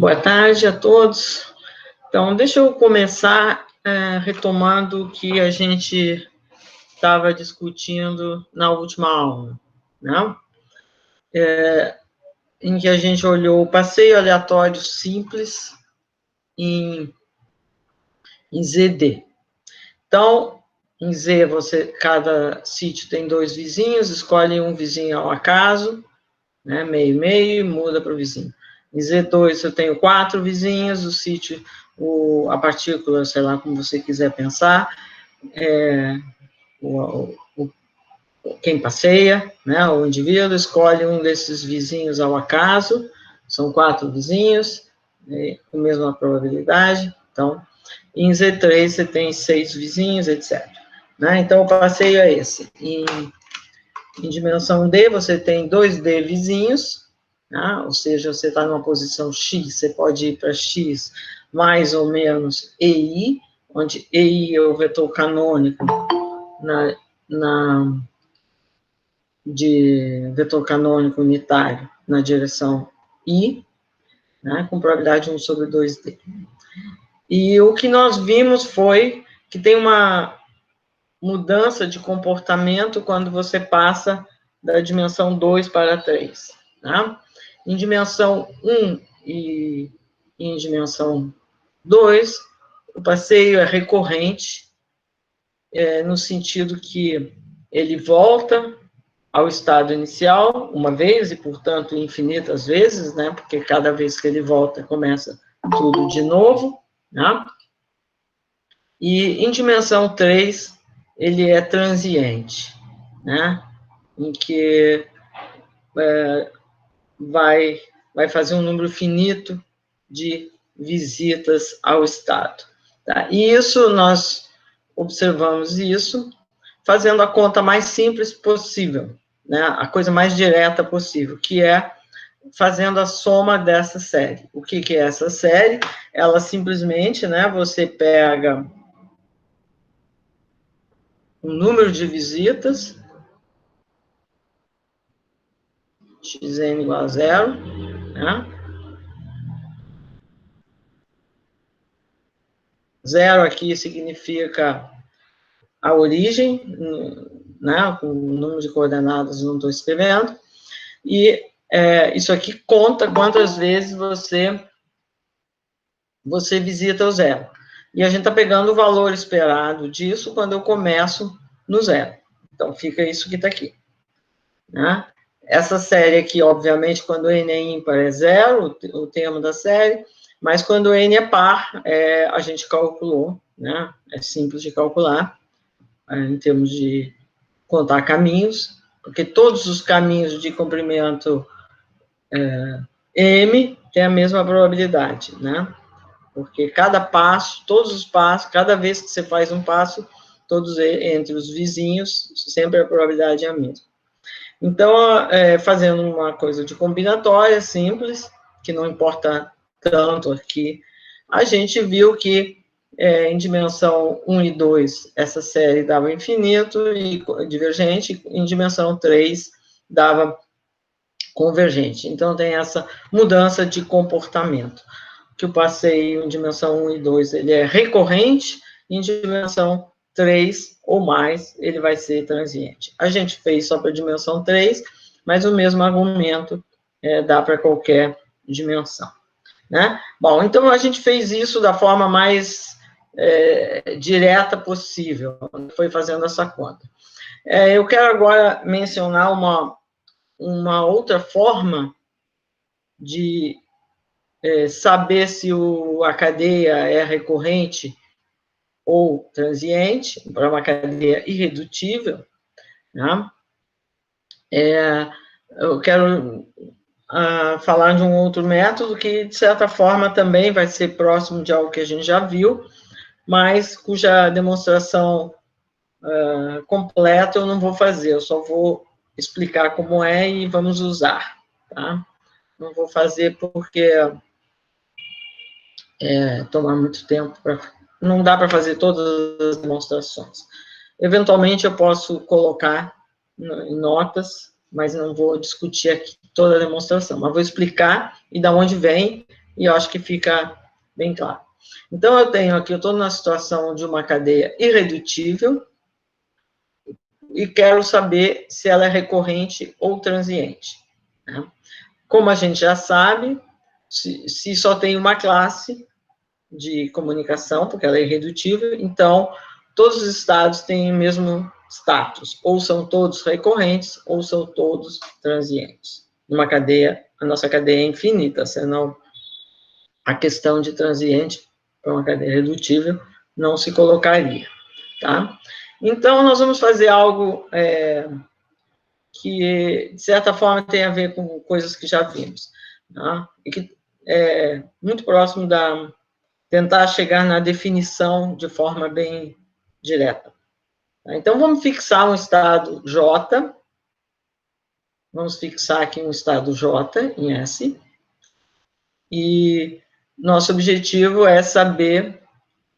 Boa tarde a todos. Então, deixa eu começar retomando o que a gente estava discutindo na última aula, né? Em que a gente olhou o passeio aleatório simples em ZD. Então, em Z, cada sítio tem 2 vizinhos, escolhe um vizinho ao acaso, né, meio, muda para o vizinho. Em Z2 eu tenho 4 vizinhos, o sítio, a partícula, sei lá como você quiser pensar, quem passeia, né, o indivíduo escolhe um desses vizinhos ao acaso, são 4 vizinhos, com a mesma probabilidade, então, em Z3 você tem 6 vizinhos, etc. Né? Então, o passeio é esse. Em dimensão D, você tem 2D vizinhos, né? Ou seja, você está numa posição X, você pode ir para X mais ou menos EI, onde EI é o vetor canônico de vetor canônico unitário na direção I, né? Com probabilidade 1 sobre 2D. E o que nós vimos foi que tem uma mudança de comportamento quando você passa da dimensão 2 para 3. Né? Em dimensão 1 e em dimensão 2, o passeio é recorrente, no sentido que ele volta ao estado inicial uma vez e, portanto, infinitas vezes, né? Porque cada vez que ele volta, começa tudo de novo, né? E em dimensão 3, ele é transiente, né? Em que vai fazer um número finito de visitas ao estado. Tá? E isso, nós observamos isso, fazendo a conta mais simples possível, né? A coisa mais direta possível, que é fazendo a soma dessa série. O que é essa série? Ela simplesmente, né, você pega o número de visitas, xn igual a 0, né? 0 aqui significa a origem, né? O número de coordenadas não estou escrevendo, e isso aqui conta quantas vezes você visita o 0. E a gente está pegando o valor esperado disso quando eu começo no 0. Então, fica isso que está aqui. Né? Essa série aqui, obviamente, quando n é ímpar é 0, o termo da série, mas quando n é par, a gente calculou, né? É simples de calcular, em termos de contar caminhos, porque todos os caminhos de comprimento m têm a mesma probabilidade, né? Porque cada passo, todos os passos, cada vez que você faz um passo, todos entre os vizinhos, sempre a probabilidade é a mesma. Então, fazendo uma coisa de combinatória simples, que não importa tanto aqui, a gente viu que em dimensão 1 e 2, essa série dava infinito e divergente, em dimensão 3 dava convergente. Então, tem essa mudança de comportamento, que o passeio em dimensão 1 e 2, ele é recorrente, em dimensão 3 ou mais, ele vai ser transiente. A gente fez só para a dimensão 3, mas o mesmo argumento dá para qualquer dimensão. Né? Bom, então a gente fez isso da forma mais direta possível, foi fazendo essa conta. Eu quero agora mencionar uma outra forma de saber se a cadeia é recorrente ou transiente, para uma cadeia irredutível, né? Eu quero falar de um outro método que, de certa forma, também vai ser próximo de algo que a gente já viu, mas cuja demonstração completa eu não vou fazer, eu só vou explicar como é e vamos usar, tá? Não vou fazer porque tomar muito tempo, não dá para fazer todas as demonstrações. Eventualmente eu posso colocar em notas, mas não vou discutir aqui toda a demonstração, mas vou explicar e da onde vem E eu acho que fica bem claro. Então, eu tenho aqui, eu estou na situação de uma cadeia irredutível, e quero saber se ela é recorrente ou transiente. Né? Como a gente já sabe, se só tem uma classe de comunicação, porque ela é irredutível, então todos os estados têm o mesmo status, ou são todos recorrentes, ou são todos transientes. Uma cadeia, a nossa cadeia é infinita, senão a questão de transiente para uma cadeia redutível não se colocaria, tá? Então, nós vamos fazer algo que, de certa forma, tem a ver com coisas que já vimos, tá? E que é muito próximo da tentar chegar na definição de forma bem direta. Tá? Então, vamos fixar um estado J, vamos fixar aqui um estado J em S, e nosso objetivo é saber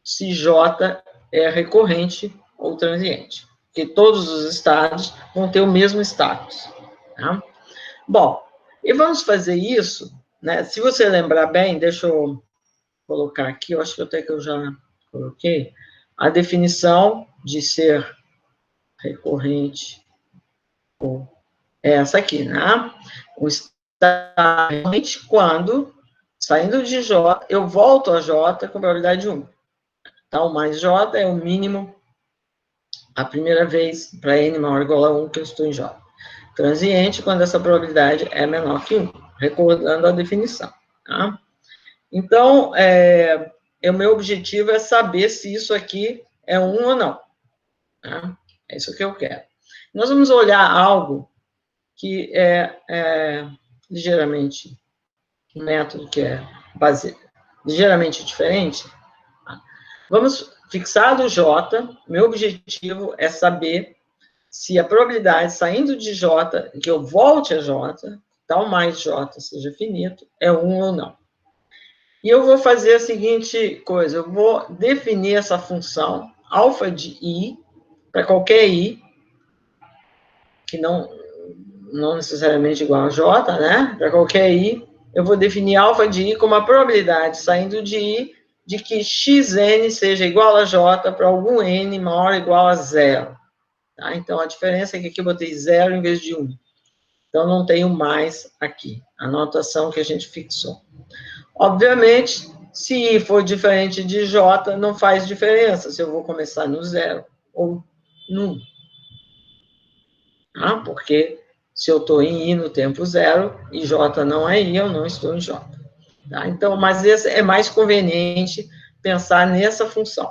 se J é recorrente ou transiente, porque todos os estados vão ter o mesmo status. Tá? Bom, e vamos fazer isso, né? Se você lembrar bem, deixa eu colocar aqui, eu acho que até que eu já coloquei, a definição de ser recorrente é essa aqui, né? O estado recorrente quando, saindo de J, eu volto a J com probabilidade 1. Então, mais J é o mínimo a primeira vez para N maior ou igual a 1 que eu estou em J. Transiente quando essa probabilidade é menor que 1, recordando a definição. Tá? Então, o meu objetivo é saber se isso aqui é 1 ou não. Tá? É isso que eu quero. Nós vamos olhar algo que é ligeiramente, um método que é ligeiramente diferente. Tá? Vamos fixar o J, meu objetivo é saber se a probabilidade saindo de J, que eu volte a J, tal mais J seja finito, é 1 ou não. E eu vou fazer a seguinte coisa, eu vou definir essa função alfa de I, para qualquer I, que não necessariamente igual a J, né? Para qualquer I, eu vou definir alfa de I como a probabilidade saindo de I de que xn seja igual a J para algum n maior ou igual a 0. Tá? Então, a diferença é que aqui eu botei 0 em vez de 1. Então, não tenho mais aqui a notação que a gente fixou. Obviamente, se I for diferente de J, não faz diferença se eu vou começar no 0 ou no 1. Tá? Porque se eu estou em I no tempo 0 e J não é I, eu não estou em J. Tá? Então, mas esse é mais conveniente pensar nessa função.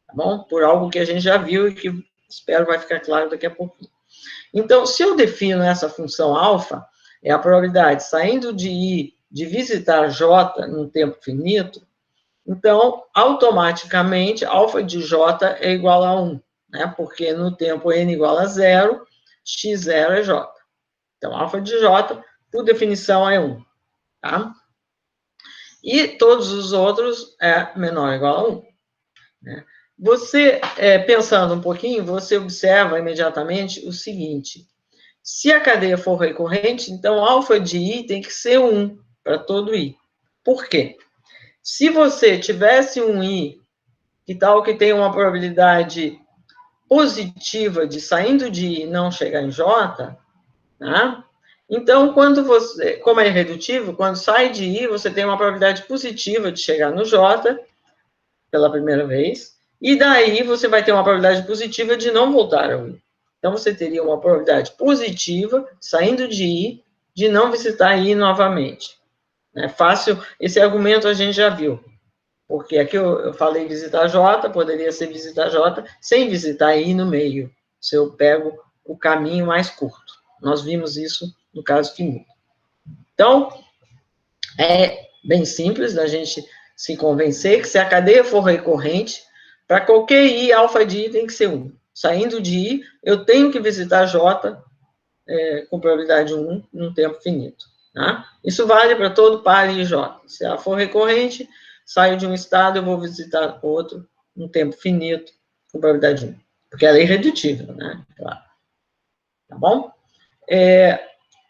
Tá bom? Por algo que a gente já viu e que espero vai ficar claro daqui a pouquinho. Então, se eu defino essa função alfa, é a probabilidade saindo de I de visitar J num tempo finito, então, automaticamente, alfa de J é igual a 1, né? Porque no tempo n igual a 0, x0 é J. Então, alfa de J, por definição, é 1, tá? E todos os outros é menor ou igual a 1. Né? Você, pensando um pouquinho, você observa imediatamente o seguinte: se a cadeia for recorrente, então alfa de I tem que ser 1 para todo I. Por quê? Se você tivesse um I, que tal que tem uma probabilidade positiva de saindo de I não chegar em J, né? Então, quando você, como é irredutível, quando sai de I, você tem uma probabilidade positiva de chegar no J pela primeira vez, e daí você vai ter uma probabilidade positiva de não voltar ao I. Então, você teria uma probabilidade positiva, saindo de I, de não visitar I novamente. É fácil, esse argumento a gente já viu. Porque aqui eu falei visitar J, poderia ser visitar J sem visitar I no meio, se eu pego o caminho mais curto. Nós vimos isso no caso finito. Então, é bem simples da gente se convencer que se a cadeia for recorrente, para qualquer I, alfa de I tem que ser 1. Saindo de I, eu tenho que visitar J com probabilidade 1 num tempo finito. Tá? Isso vale para todo par I J. Se ela for recorrente, saio de um estado, eu vou visitar outro num tempo finito, com probabilidade 1. Porque ela é irredutível, né? Claro. Tá bom?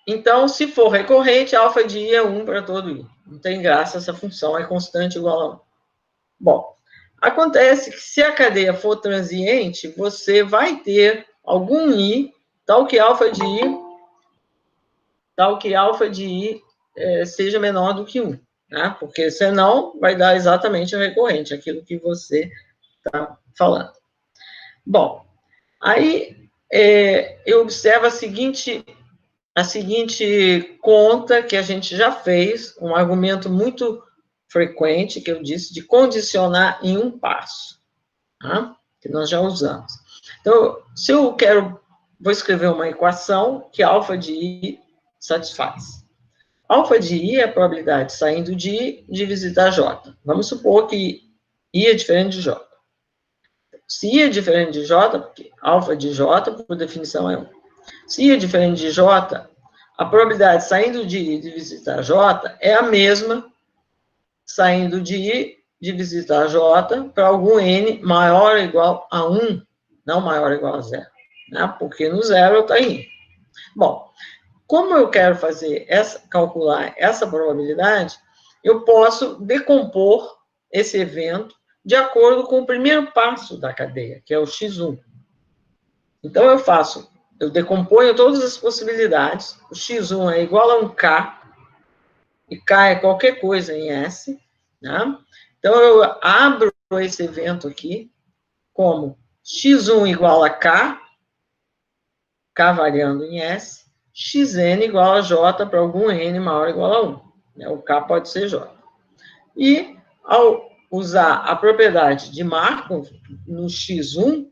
Então, se for recorrente, alfa de I é 1 para todo I. Não tem graça, essa função é constante igual a 1. Bom, acontece que se a cadeia for transiente, você vai ter algum I, tal que alfa de I seja menor do que 1. Né? Porque senão vai dar exatamente a recorrente, aquilo que você está falando. Bom, aí eu observo a seguinte conta que a gente já fez, um argumento muito frequente, que eu disse, de condicionar em um passo, tá? Que nós já usamos. Então, se eu vou escrever uma equação que alfa de I satisfaz. Alfa de I é a probabilidade saindo de I de visitar J. Vamos supor que I é diferente de J. Se I é diferente de J, porque alfa de J, por definição, é 1. Se I é diferente de J, a probabilidade saindo de I de visitar J é a mesma saindo de I de visitar J para algum N maior ou igual a 1, não maior ou igual a 0. Né? Porque no 0 está em I. Bom, como eu quero calcular essa probabilidade, eu posso decompor esse evento de acordo com o primeiro passo da cadeia, que é o x1. Então, eu decomponho todas as possibilidades, o x1 é igual a um k, e k é qualquer coisa em S, né? Então, eu abro esse evento aqui como x1 igual a k variando em S, xn igual a j para algum n maior ou igual a 1. Né? O k pode ser j. E, ao usar a propriedade de Markov no x1,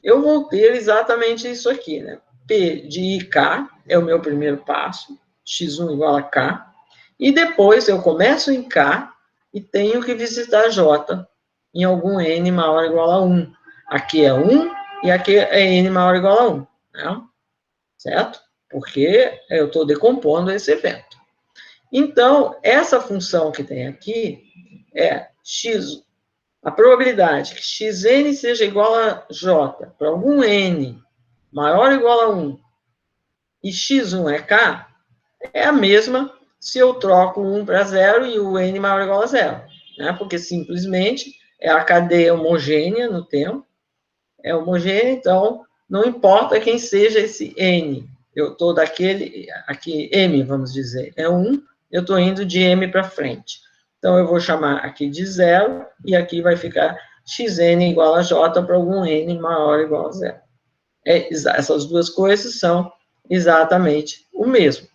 eu vou ter exatamente isso aqui, né? P de IK é o meu primeiro passo, x1 igual a k, e depois eu começo em k e tenho que visitar j em algum n maior ou igual a 1. Aqui é 1 e aqui é n maior ou igual a 1, né? Certo? Porque eu estou decompondo esse evento. Então, essa função que tem aqui é a probabilidade que xn seja igual a j para algum n maior ou igual a 1 e x1 é k, é a mesma se eu troco 1 para 0 e o n maior ou igual a 0. Né? Porque simplesmente é a cadeia homogênea no tempo, é homogênea, então não importa quem seja esse n. Eu estou aqui m, vamos dizer, é 1, eu estou indo de m para frente. Então, eu vou chamar aqui de 0, e aqui vai ficar xn igual a j para algum n maior ou igual a 0. Essas duas coisas são exatamente o mesmo.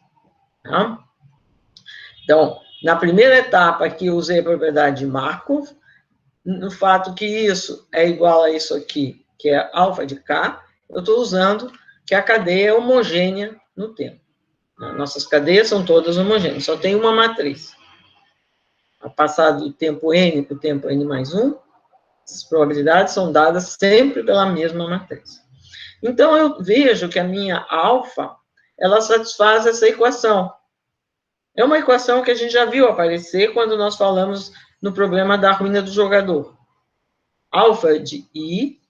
Tá? Então, na primeira etapa aqui, eu usei a propriedade de Markov, no fato que isso é igual a isso aqui, que é alfa de k, eu estou usando que a cadeia é homogênea no tempo. Nossas cadeias são todas homogêneas, só tem uma matriz. A passar do tempo n para o tempo n mais 1, as probabilidades são dadas sempre pela mesma matriz. Então, eu vejo que a minha alfa, ela satisfaz essa equação. É uma equação que a gente já viu aparecer quando nós falamos no problema da ruína do jogador. Alfa de I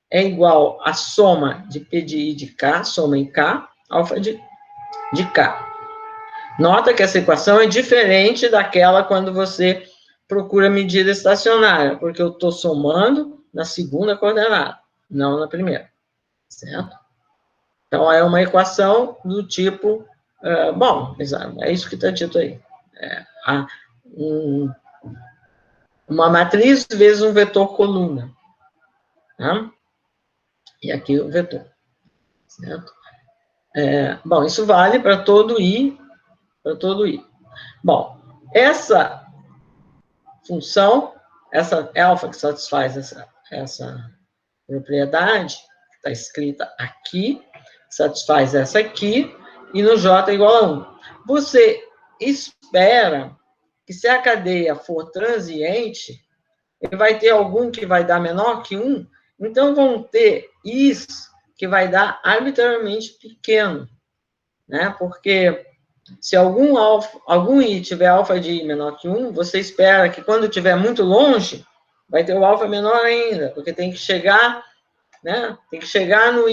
é igual à soma de P de I de K, soma em K, alfa de K. Nota que essa equação é diferente daquela quando você procura medida estacionária, porque eu estou somando na segunda coordenada, não na primeira, certo? Então, é uma equação do tipo, bom, é isso que está dito aí. Uma matriz vezes um vetor coluna. Né? E aqui o vetor, certo? Bom, isso vale para todo I, Bom, essa função, essa alfa que satisfaz essa propriedade, que está escrita aqui, satisfaz essa aqui, e no J é igual a 1. Você espera que se a cadeia for transiente, ele vai ter algum que vai dar menor que 1, então vão ter Is que vai dar arbitrariamente pequeno, né? Porque se algum I tiver alfa de I menor que 1, você espera que quando estiver muito longe, vai ter o alfa menor ainda, porque tem que chegar, né? Tem que chegar no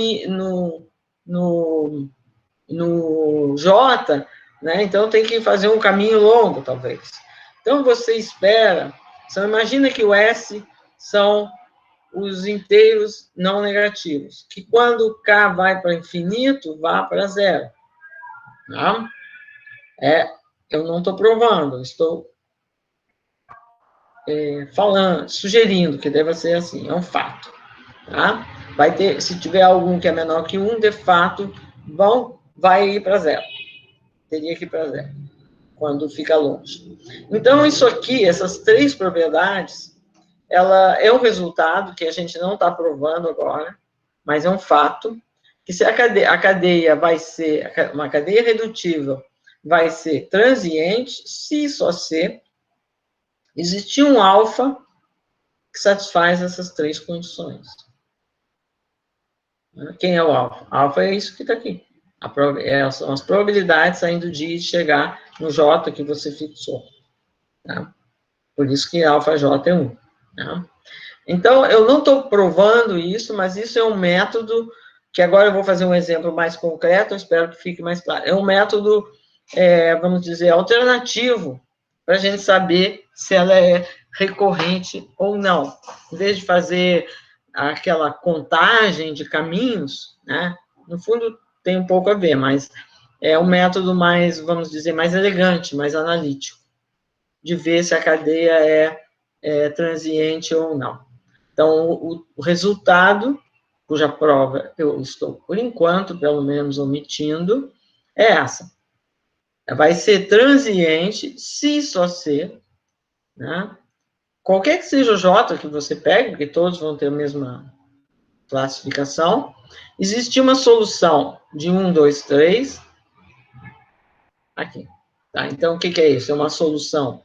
no J, né? Então tem que fazer um caminho longo, talvez. Então você espera, você imagina que o S são os inteiros não negativos, que quando K vai para infinito, vá para zero. Tá? Eu não estou provando, estou falando, sugerindo que deva ser assim, é um fato. Tá? Vai ter, se tiver algum que é menor que 1, de fato, vai ir para zero. Teria que ir para zero, quando fica longe. Então, isso aqui, essas três propriedades, ela é um resultado que a gente não está provando agora, mas é um fato, que se a cadeia vai ser, uma cadeia redutível, vai ser transiente, se só se existir um alfa que satisfaz essas três condições. Quem é o alfa? Alfa é isso que está aqui. São as probabilidades saindo de chegar no J que você fixou. Tá? Por isso que alfa J é 1. Tá? Então, eu não estou provando isso, mas isso é um método que agora eu vou fazer um exemplo mais concreto, eu espero que fique mais claro. É um método, vamos dizer, alternativo, para a gente saber se ela é recorrente ou não. Em vez de fazer aquela contagem de caminhos, né? No fundo, tem um pouco a ver, mas é um método mais, vamos dizer, mais elegante, mais analítico, de ver se a cadeia é transiente ou não. Então, o resultado, cuja prova eu estou, por enquanto, pelo menos omitindo, é essa. Vai ser transiente, se só ser, né? Qualquer que seja o J que você pegue, porque todos vão ter a mesma classificação, existe uma solução de 1, 2, 3, aqui. Tá? Então, o que é isso? É uma solução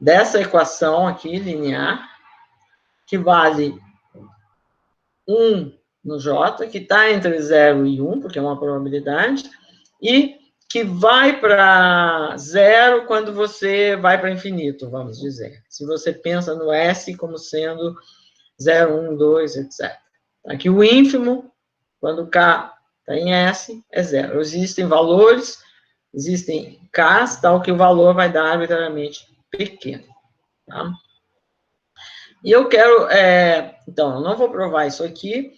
dessa equação aqui, linear, que vale 1 no J, que está entre 0 e 1, porque é uma probabilidade, e que vai para 0 quando você vai para infinito, vamos dizer. Se você pensa no S como sendo 0, 1, 2, etc. Aqui o ínfimo, quando K está em S, é 0. Existem valores, existem Ks, tal que o valor vai dar arbitrariamente pequeno. Tá? E eu quero, então, eu não vou provar isso aqui,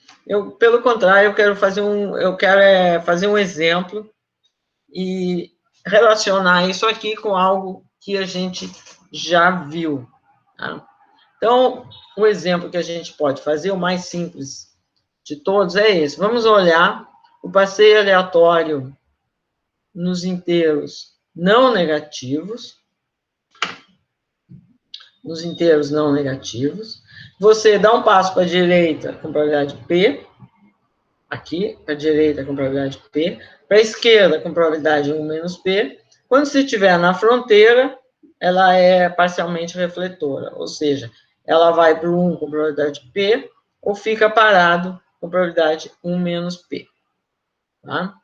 pelo contrário, eu quero fazer fazer um exemplo e relacionar isso aqui com algo que a gente já viu. Tá? Então, o exemplo que a gente pode fazer, o mais simples de todos, é esse. Vamos olhar o passeio aleatório nos inteiros não negativos, nos inteiros não negativos. Você dá um passo para a direita com probabilidade P, aqui, para a direita com probabilidade P, para a esquerda com probabilidade 1 menos P. Quando você estiver na fronteira, ela é parcialmente refletora, ou seja, ela vai para o 1 com probabilidade P, ou fica parado com probabilidade 1 menos P. Tá?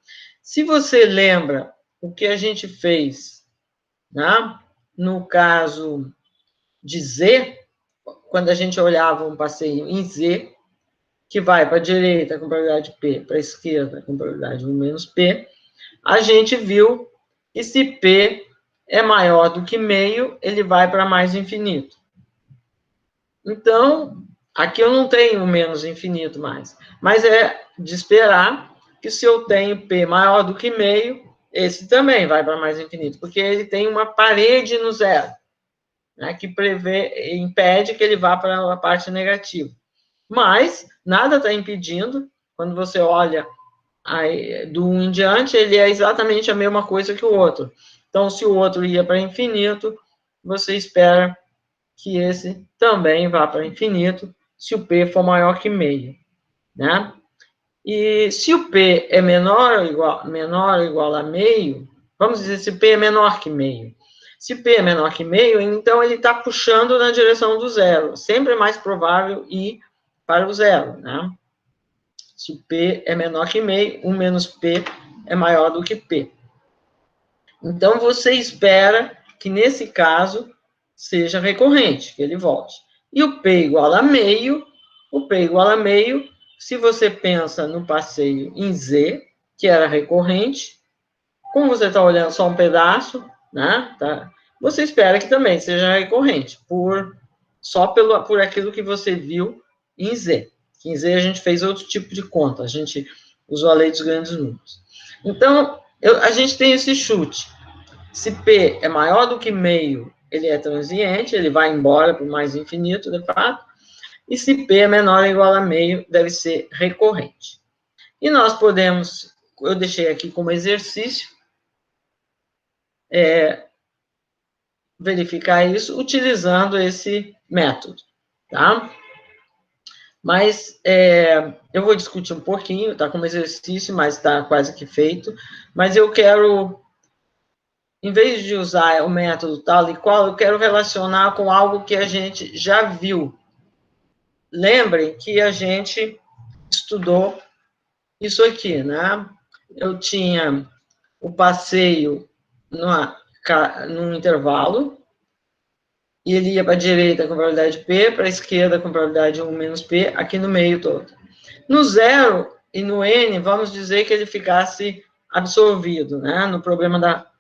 Se você lembra o que a gente fez, né, no caso de Z, quando a gente olhava um passeio em Z, que vai para a direita com probabilidade P, para a esquerda com probabilidade 1 menos P, a gente viu que se P é maior do que meio, ele vai para mais infinito. Então, aqui eu não tenho menos infinito mais, mas é de esperar que se eu tenho P maior do que meio, esse também vai para mais infinito, porque ele tem uma parede no zero, né, que impede que ele vá para a parte negativa. Mas nada está impedindo, quando você olha aí, do 1 em diante, ele é exatamente a mesma coisa que o outro. Então, se o outro ia para infinito, você espera que esse também vá para infinito, se o P for maior que meio, né? E se o P é menor ou igual a meio, vamos dizer se P é menor que meio. Se P é menor que meio, então ele está puxando na direção do zero. Sempre é mais provável ir para o zero, né? Se o P é menor que meio, 1 menos P é maior do que P. Então, você espera que, nesse caso, seja recorrente, que ele volte. E o P igual a meio, se você pensa no passeio em Z, que era recorrente, Como você está olhando só um pedaço, né? Tá? Você espera que também seja recorrente, só por aquilo que você viu em Z. Em Z a gente fez outro tipo de conta, a gente usou a lei dos grandes números. Então, a gente tem esse chute. Se P é maior do que meio, ele é transiente, ele vai embora para o mais infinito, de fato. E se P é menor ou igual a meio, deve ser recorrente. E nós podemos, eu deixei aqui como exercício, verificar isso utilizando esse método, tá? Mas eu vou discutir um pouquinho, tá como exercício, mas está quase que feito. Mas eu quero, em vez de usar o método tal e qual, eu quero relacionar com algo que a gente já viu. Lembrem que a gente estudou isso aqui, né? Eu tinha o passeio num intervalo, e ele ia para a direita com probabilidade P, para a esquerda com probabilidade 1 menos P, aqui no meio todo. No zero e no N, vamos dizer que ele ficasse absorvido, né? No problema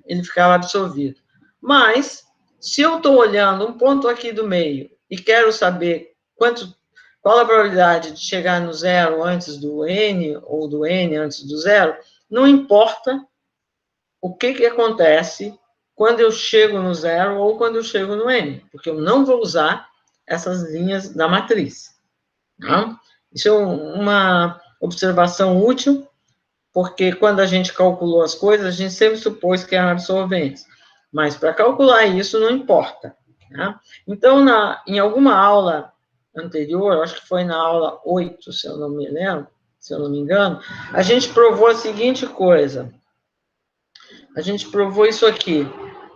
ele ficava absorvido. Mas, se eu estou olhando um ponto aqui do meio e quero saber qual a probabilidade de chegar no zero antes do N, ou do N antes do zero, não importa o que acontece quando eu chego no zero ou quando eu chego no N, porque eu não vou usar essas linhas da matriz. Tá? Isso é uma observação útil, porque quando a gente calculou as coisas, a gente sempre supôs que eram absorventes. Mas para calcular isso, não importa. Tá? Então, em alguma aula anterior, acho que foi na aula 8, se eu não me lembro, se eu não me engano, a gente provou a seguinte coisa. A gente provou isso aqui.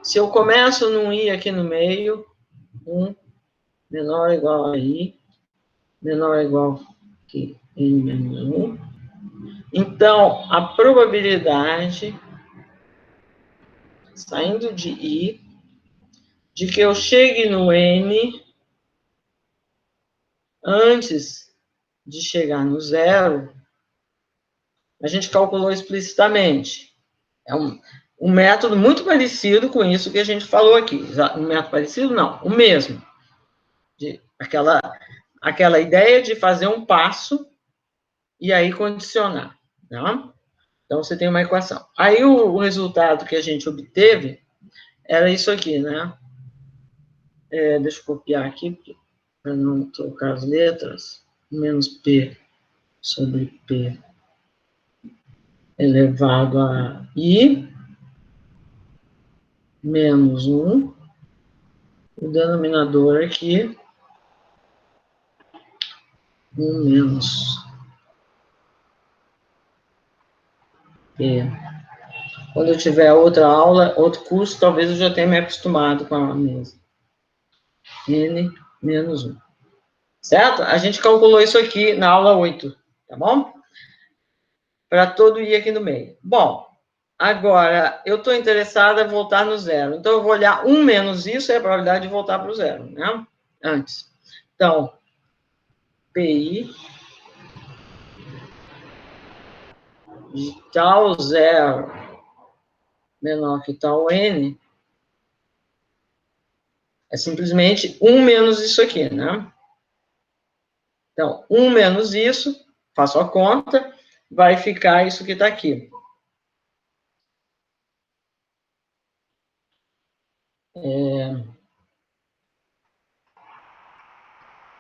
Se eu começo num I aqui no meio, 1 menor ou igual a I, menor ou igual que N menos 1. Então, a probabilidade, saindo de I, de que eu chegue no N antes de chegar no zero, a gente calculou explicitamente. É um método muito parecido com isso que a gente falou aqui. Um método parecido? Não, o mesmo. Aquela ideia de fazer um passo e aí condicionar. Tá? Então, você tem uma equação. Aí, o resultado que a gente obteve era isso aqui, né? Deixa eu copiar aqui, para não trocar as letras. Menos P sobre P elevado a I, menos 1. O denominador aqui, 1 menos P. Quando eu tiver outra aula, outro curso, talvez eu já tenha me acostumado com a mesma. N menos 1. Certo? A gente calculou isso aqui na aula 8, tá bom? Para todo I aqui no meio. Bom, agora, eu estou interessada em voltar no zero. Então, eu vou olhar 1 menos isso, é a probabilidade de voltar para o zero, né? Antes. Então, PI de tal zero menor que tal N é simplesmente 1 menos isso aqui, né? Então, 1 menos isso, faço a conta, vai ficar isso que está aqui.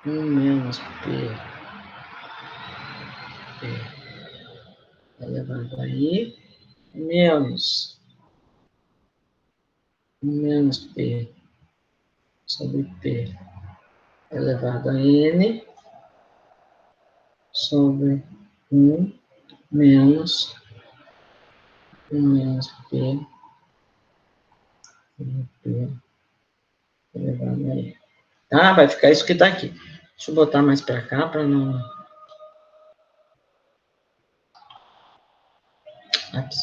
1 menos P elevado a I, menos P sobre P elevado a N, sobre 1 menos P sobre P elevado a N. Tá? Vai ficar isso que está aqui. Deixa eu botar mais para cá, para não... Aqui.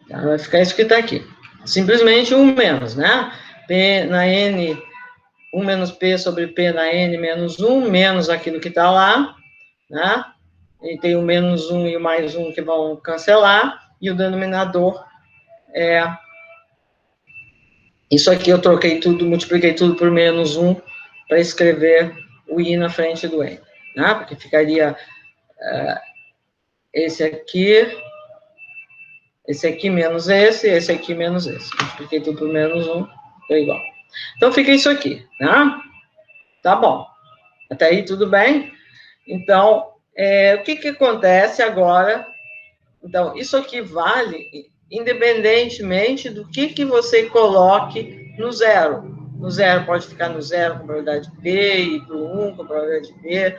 Tá? Vai ficar isso que está aqui. Simplesmente 1 menos, né? P na N, 1 menos P sobre P na N menos 1, menos aquilo que está lá, né? E tem o menos 1 e o mais 1 que vão cancelar, e o denominador é... Isso aqui eu troquei tudo, multipliquei tudo por menos 1 para escrever o I na frente do N, né? Porque ficaria esse aqui menos esse aqui menos esse. Multipliquei tudo por menos 1, ficou igual. Então, fica isso aqui, né? Tá bom. Até aí, tudo bem? Então, o que acontece agora? Então, isso aqui vale independentemente do que você coloque no zero. No zero pode ficar no zero com probabilidade de B, e para o 1 com probabilidade de B.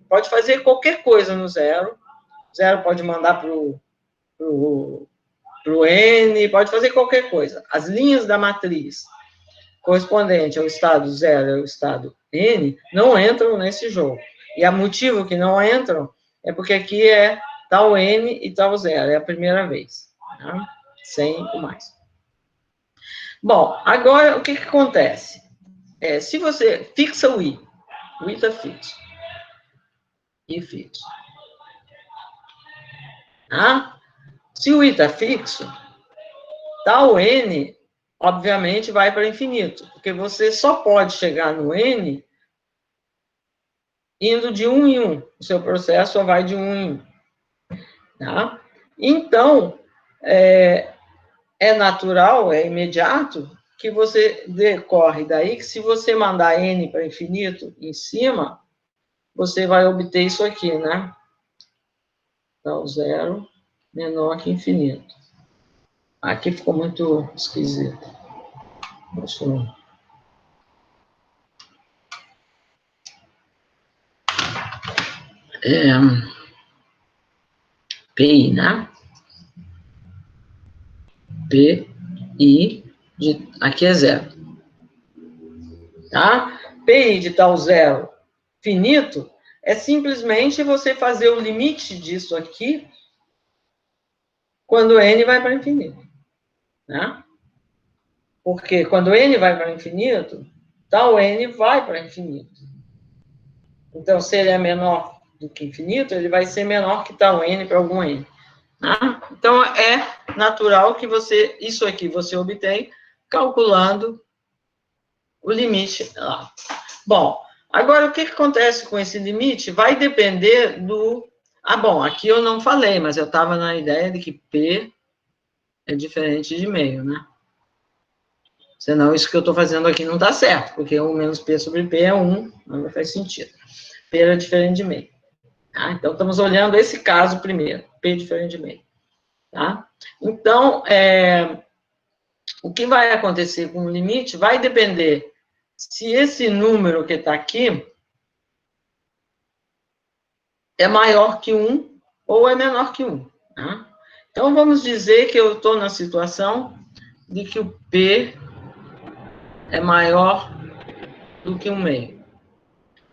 Pode fazer qualquer coisa no zero. Zero pode mandar para o N, pode fazer qualquer coisa. As linhas da matriz correspondente ao estado zero e ao estado N não entram nesse jogo. E o motivo que não entram é porque aqui é tal N e tal zero. É a primeira vez. Tá? Sem o mais. Bom, agora o que acontece? Se você fixa o I está fixo. I fixo. Tá? Se o I está fixo, tal N, obviamente, vai para infinito, porque você só pode chegar no N indo de 1 em 1. O seu processo só vai de 1 em 1. Tá? Então, é natural, é imediato, que você decorre daí, que se você mandar N para infinito em cima, você vai obter isso aqui, né? Então, zero menor que infinito. Aqui ficou muito esquisito. PI, né? PI, aqui é zero. Tá? PI de tal zero finito é simplesmente você fazer o limite disso aqui quando N vai para infinito. Né? Porque quando N vai para infinito, tal N vai para infinito. Então, se ele é menor do que infinito, ele vai ser menor que tal N para algum N. Né? Então, é natural que isso aqui você obtém calculando o limite lá. Bom, agora o que acontece com esse limite vai depender do... bom, aqui eu não falei, mas eu estava na ideia de que P é diferente de meio, né? Senão isso que eu estou fazendo aqui não está certo, porque 1 menos P sobre P é 1, não faz sentido. P é diferente de meio. Tá? Então, estamos olhando esse caso primeiro, P é diferente de meio. Tá? Então, o que vai acontecer com o limite vai depender se esse número que está aqui é maior que 1 ou é menor que 1. Tá? Então, vamos dizer que eu estou na situação de que o P é maior do que 1 meio.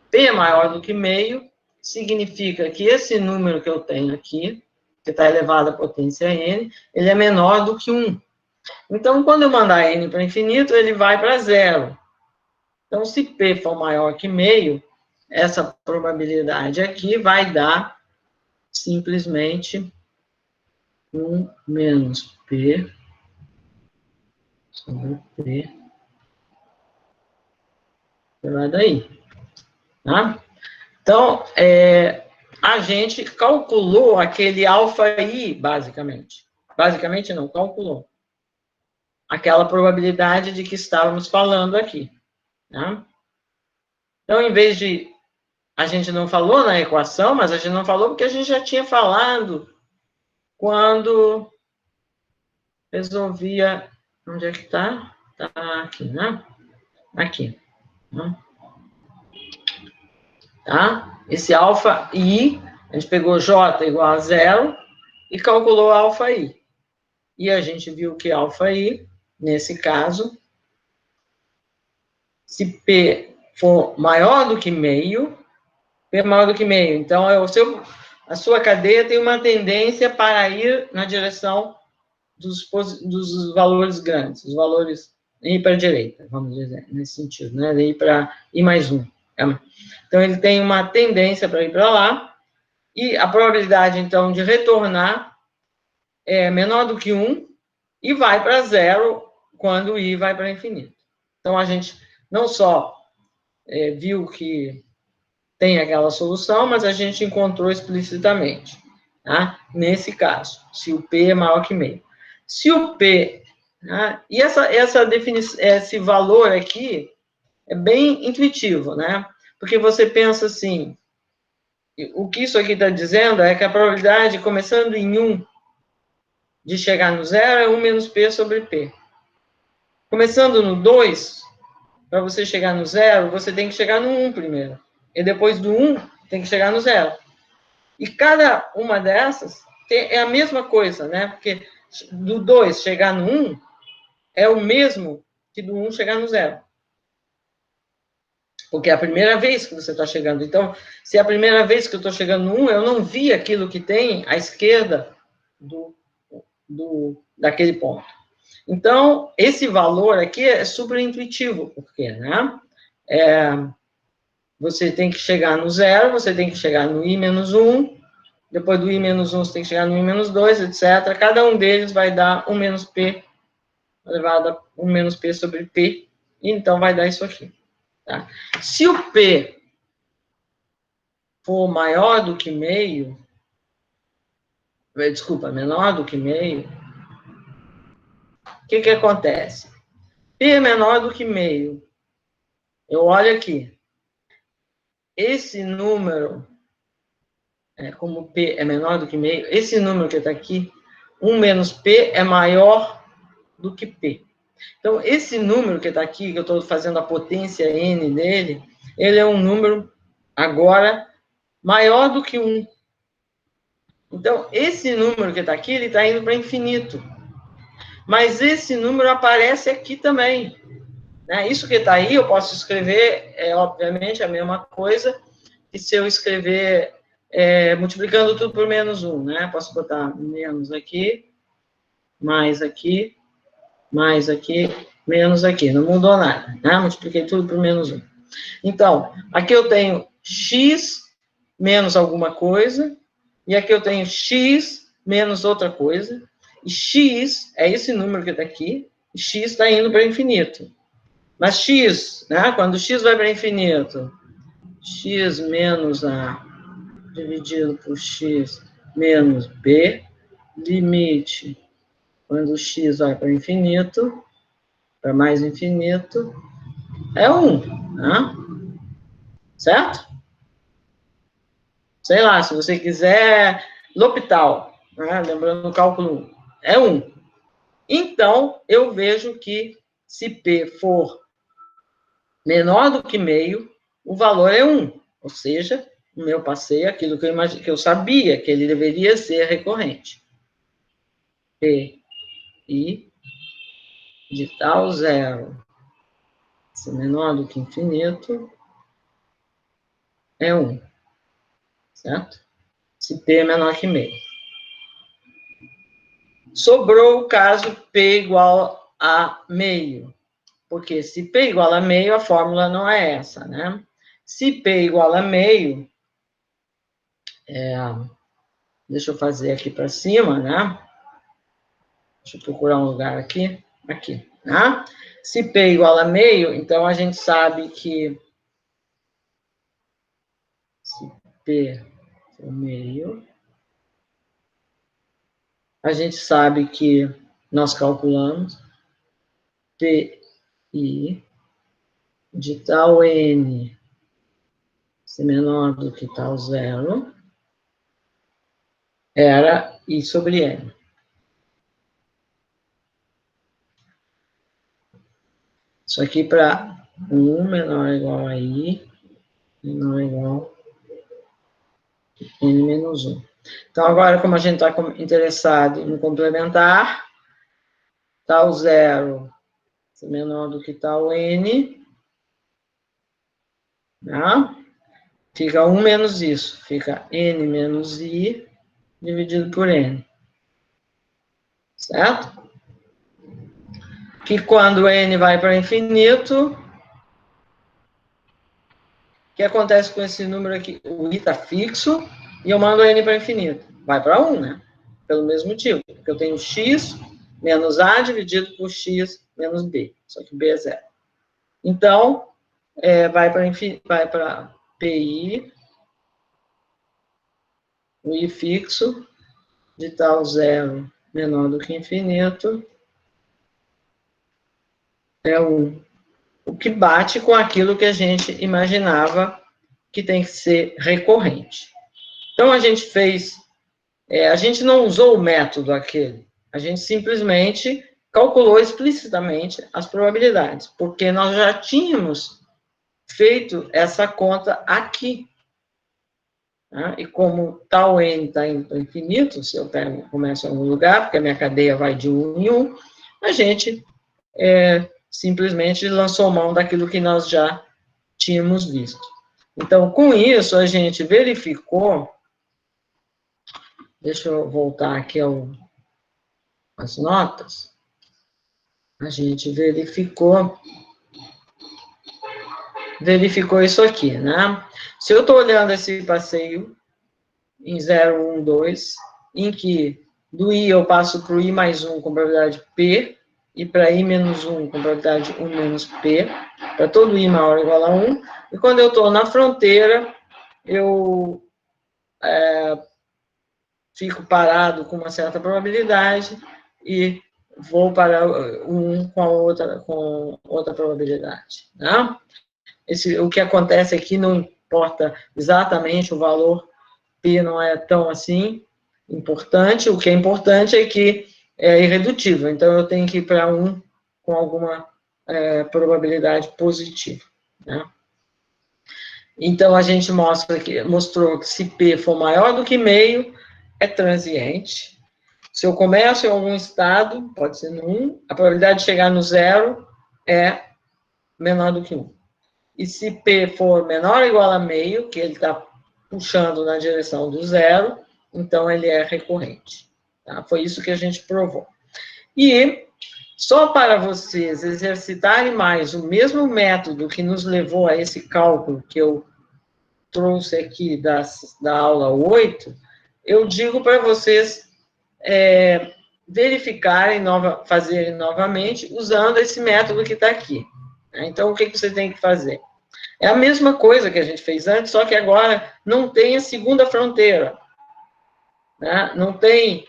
P é maior do que meio significa que esse número que eu tenho aqui, que está elevado à potência n, ele é menor do que 1. Então, quando eu mandar n para infinito, ele vai para zero. Então, se P for maior que meio, essa probabilidade aqui vai dar simplesmente 1 menos P sobre P vai daí. Tá? Então, a gente calculou aquele alfa-i, basicamente. Basicamente, não, calculou. Aquela probabilidade de que estávamos falando aqui. Tá? Então, em vez de... A gente não falou na equação, mas a gente não falou porque a gente já tinha falado quando resolvia... Onde é que está? Está aqui, né? Aqui. Né? Tá? Esse alfa-i, a gente pegou J igual a zero e calculou alfa-i. E a gente viu que alfa-i, nesse caso, se P for maior do que meio, P é maior do que meio, então a sua cadeia tem uma tendência para ir na direção dos valores grandes, os valores ir para a direita, vamos dizer, nesse sentido, né? De ir para I mais 1. Então, ele tem uma tendência para ir para lá, e a probabilidade, então, de retornar é menor do que 1, e vai para 0 quando I vai para infinito. Então, a gente não só viu que tem aquela solução, mas a gente encontrou explicitamente, tá? Nesse caso, se o P é maior que meio. Se o P... Tá? E essa definição, esse valor aqui é bem intuitivo, né? Porque você pensa assim, o que isso aqui está dizendo é que a probabilidade, começando em 1, de chegar no 0 é 1 menos P sobre P. Começando no 2, para você chegar no 0, você tem que chegar no 1 primeiro. E depois do 1, tem que chegar no 0. E cada uma dessas é a mesma coisa, né? Porque do 2 chegar no 1 é o mesmo que do 1 chegar no 0. Porque é a primeira vez que você está chegando. Então, se é a primeira vez que eu estou chegando no 1, eu não vi aquilo que tem à esquerda daquele ponto. Então, esse valor aqui é super intuitivo, porque, né? Você tem que chegar no 0, você tem que chegar no I menos 1, depois do I menos 1 você tem que chegar no I menos 2, etc. Cada um deles vai dar 1 menos P, elevado a 1 menos P sobre P, e então vai dar isso aqui. Tá? Se o P for maior do que meio, desculpa, menor do que meio, o que acontece? P é menor do que meio. Eu olho aqui. Esse número, como P é menor do que meio, esse número que está aqui, 1 menos P é maior do que P. Então, esse número que está aqui, que eu estou fazendo a potência N dele, ele é um número, agora, maior do que 1. Então, esse número que está aqui, ele está indo para infinito. Mas esse número aparece aqui também. Né? Isso que está aí, eu posso escrever, obviamente, a mesma coisa que se eu escrever multiplicando tudo por menos 1. Né? Posso botar menos aqui, mais aqui, menos aqui. Não mudou nada. Né? Multipliquei tudo por menos 1. Então, aqui eu tenho x menos alguma coisa, e aqui eu tenho x menos outra coisa, e x é esse número que está aqui, e x está indo para infinito. Mas x, né, quando x vai para infinito, x menos a dividido por x menos b, limite, quando x vai para infinito, para mais infinito, é 1, né? Certo? Sei lá, se você quiser, L'Hopital, né? Lembrando o cálculo 1, é 1. Então, eu vejo que se P for menor do que meio, o valor é 1. Ou seja, o meu passeio é aquilo que eu sabia que ele deveria ser recorrente. P, I, de tal 0, se menor do que infinito, é 1. Certo? Se P é menor que meio. Sobrou o caso P igual a meio. Porque se P igual a meio, a fórmula não é essa, né? Se P igual a meio, deixa eu fazer aqui para cima, né? Deixa eu procurar um lugar aqui, né? Se P igual a meio, então a gente sabe que se P for meio, a gente sabe que nós calculamos PI de tal N se menor do que tal 0, era I sobre N. Isso aqui para 1 menor ou igual a I, menor ou igual a N menos 1. Então, agora, como a gente está interessado no complementar, tal 0 se menor do que tal N, né? Fica 1 menos isso, fica N menos I dividido por N. Certo? que quando n vai para infinito, o que acontece com esse número aqui? O i está fixo e eu mando n para infinito. Vai para 1, né? Pelo mesmo motivo, porque eu tenho x menos a dividido por x menos b, só que b é 0. Então, vai para pi, o i fixo, de tal 0 menor do que infinito, é 1. O que bate com aquilo que a gente imaginava que tem que ser recorrente. Então, a gente fez, a gente não usou o método aquele, a gente simplesmente calculou explicitamente as probabilidades, porque nós já tínhamos feito essa conta aqui. Né? E como tal n está indo para infinito, se eu começo em algum lugar, porque a minha cadeia vai de 1 em 1, a gente simplesmente lançou mão daquilo que nós já tínhamos visto. Então, com isso, a gente verificou, deixa eu voltar aqui às notas, a gente verificou isso aqui, né? Se eu estou olhando esse passeio em 0, 1, 2, em que do i eu passo para o i mais 1 com probabilidade p, e para i menos 1 com probabilidade 1 menos p, para todo i maior ou igual a 1, e quando eu estou na fronteira, eu fico parado com uma certa probabilidade e vou para 1 com outra probabilidade. Né? O que acontece aqui não importa exatamente o valor, P não é tão assim importante, o que é importante é que é irredutível, então eu tenho que ir para 1 com alguma probabilidade positiva. Né? Então, a gente mostrou que se P for maior do que meio, é transiente. Se eu começo em algum estado, pode ser no 1, a probabilidade de chegar no 0 é menor do que 1. E se P for menor ou igual a meio, que ele está puxando na direção do 0, então ele é recorrente. Tá? Foi isso que a gente provou. E só para vocês exercitarem mais o mesmo método que nos levou a esse cálculo que eu trouxe aqui da aula 8, eu digo para vocês verificarem, fazerem novamente, usando esse método que está aqui. Então, o que você tem que fazer? É a mesma coisa que a gente fez antes, só que agora não tem a segunda fronteira. Né? Não tem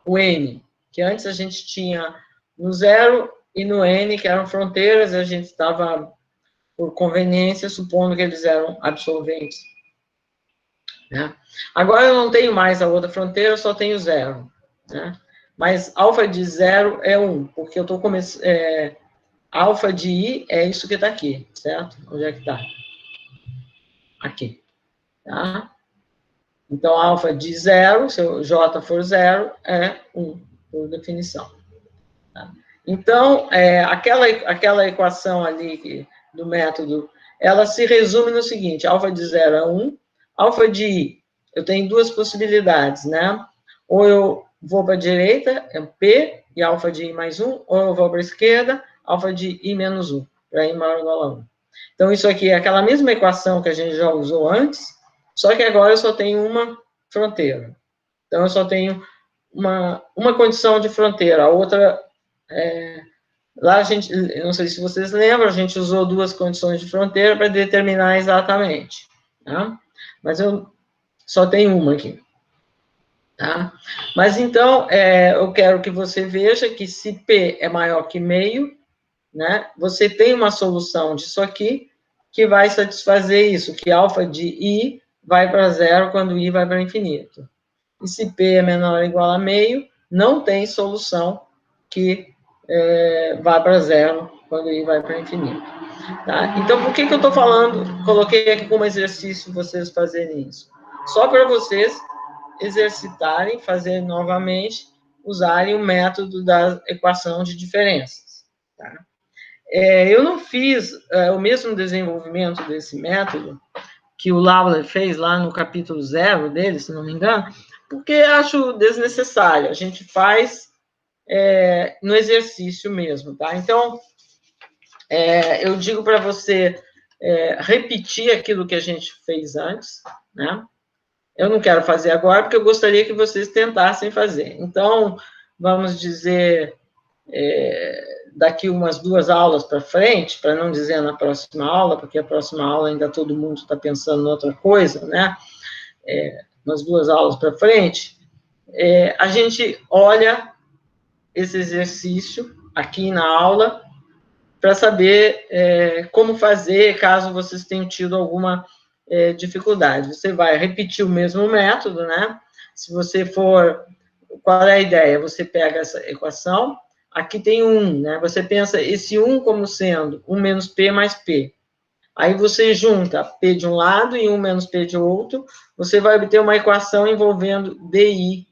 o N, que antes a gente tinha no 0 e no N, que eram fronteiras, e a gente estava, por conveniência, supondo que eles eram absolventes. Né? Agora eu não tenho mais a outra fronteira, só tenho 0. Né? Mas alfa de 0 é 1, porque eu estou começando... alfa de i é isso que está aqui, certo? Onde é que está? Aqui. Tá? Então, alfa de 0, se o j for 0, é 1, por definição. Tá? Então, aquela equação ali do método, ela se resume no seguinte, alfa de 0 é 1, alfa de i, eu tenho duas possibilidades, né? Ou eu vou para a direita, é p, e alfa de i mais 1, ou eu vou para a esquerda, alfa de i menos 1, para i maior ou igual a 1. Então, isso aqui é aquela mesma equação que a gente já usou antes, só que agora eu só tenho uma fronteira. Então, eu só tenho uma condição de fronteira. A outra, lá a gente, eu não sei se vocês lembram, a gente usou duas condições de fronteira para determinar exatamente. Tá? Mas eu só tenho uma aqui. Tá? Mas, então, eu quero que você veja que se P é maior que meio, né, você tem uma solução disso aqui que vai satisfazer isso, que alfa de i vai para 0 quando i vai para infinito. E se P é menor ou igual a meio, não tem solução que vá para 0 quando I vai para infinito. Tá? Então, por que eu estou falando, coloquei aqui como exercício vocês fazerem isso? Só para vocês exercitarem, fazerem novamente, usarem o método da equação de diferenças. Tá? Eu não fiz o mesmo desenvolvimento desse método que o Lawler fez lá no capítulo 0 dele, se não me engano, porque acho desnecessário. A gente faz no exercício mesmo, tá? Então, eu digo para você repetir aquilo que a gente fez antes, né? Eu não quero fazer agora, porque eu gostaria que vocês tentassem fazer. Então, vamos dizer, daqui umas 2 aulas para frente, para não dizer na próxima aula, porque a próxima aula ainda todo mundo está pensando em outra coisa, né? Umas 2 aulas para frente, a gente olha esse exercício aqui na aula para saber como fazer, caso vocês tenham tido alguma dificuldade. Você vai repetir o mesmo método, né? Se você for... Qual é a ideia? Você pega essa equação, aqui tem 1, né? Você pensa esse 1 como sendo 1 menos P mais P. Aí você junta P de um lado e 1 menos P de outro, você vai obter uma equação envolvendo DI,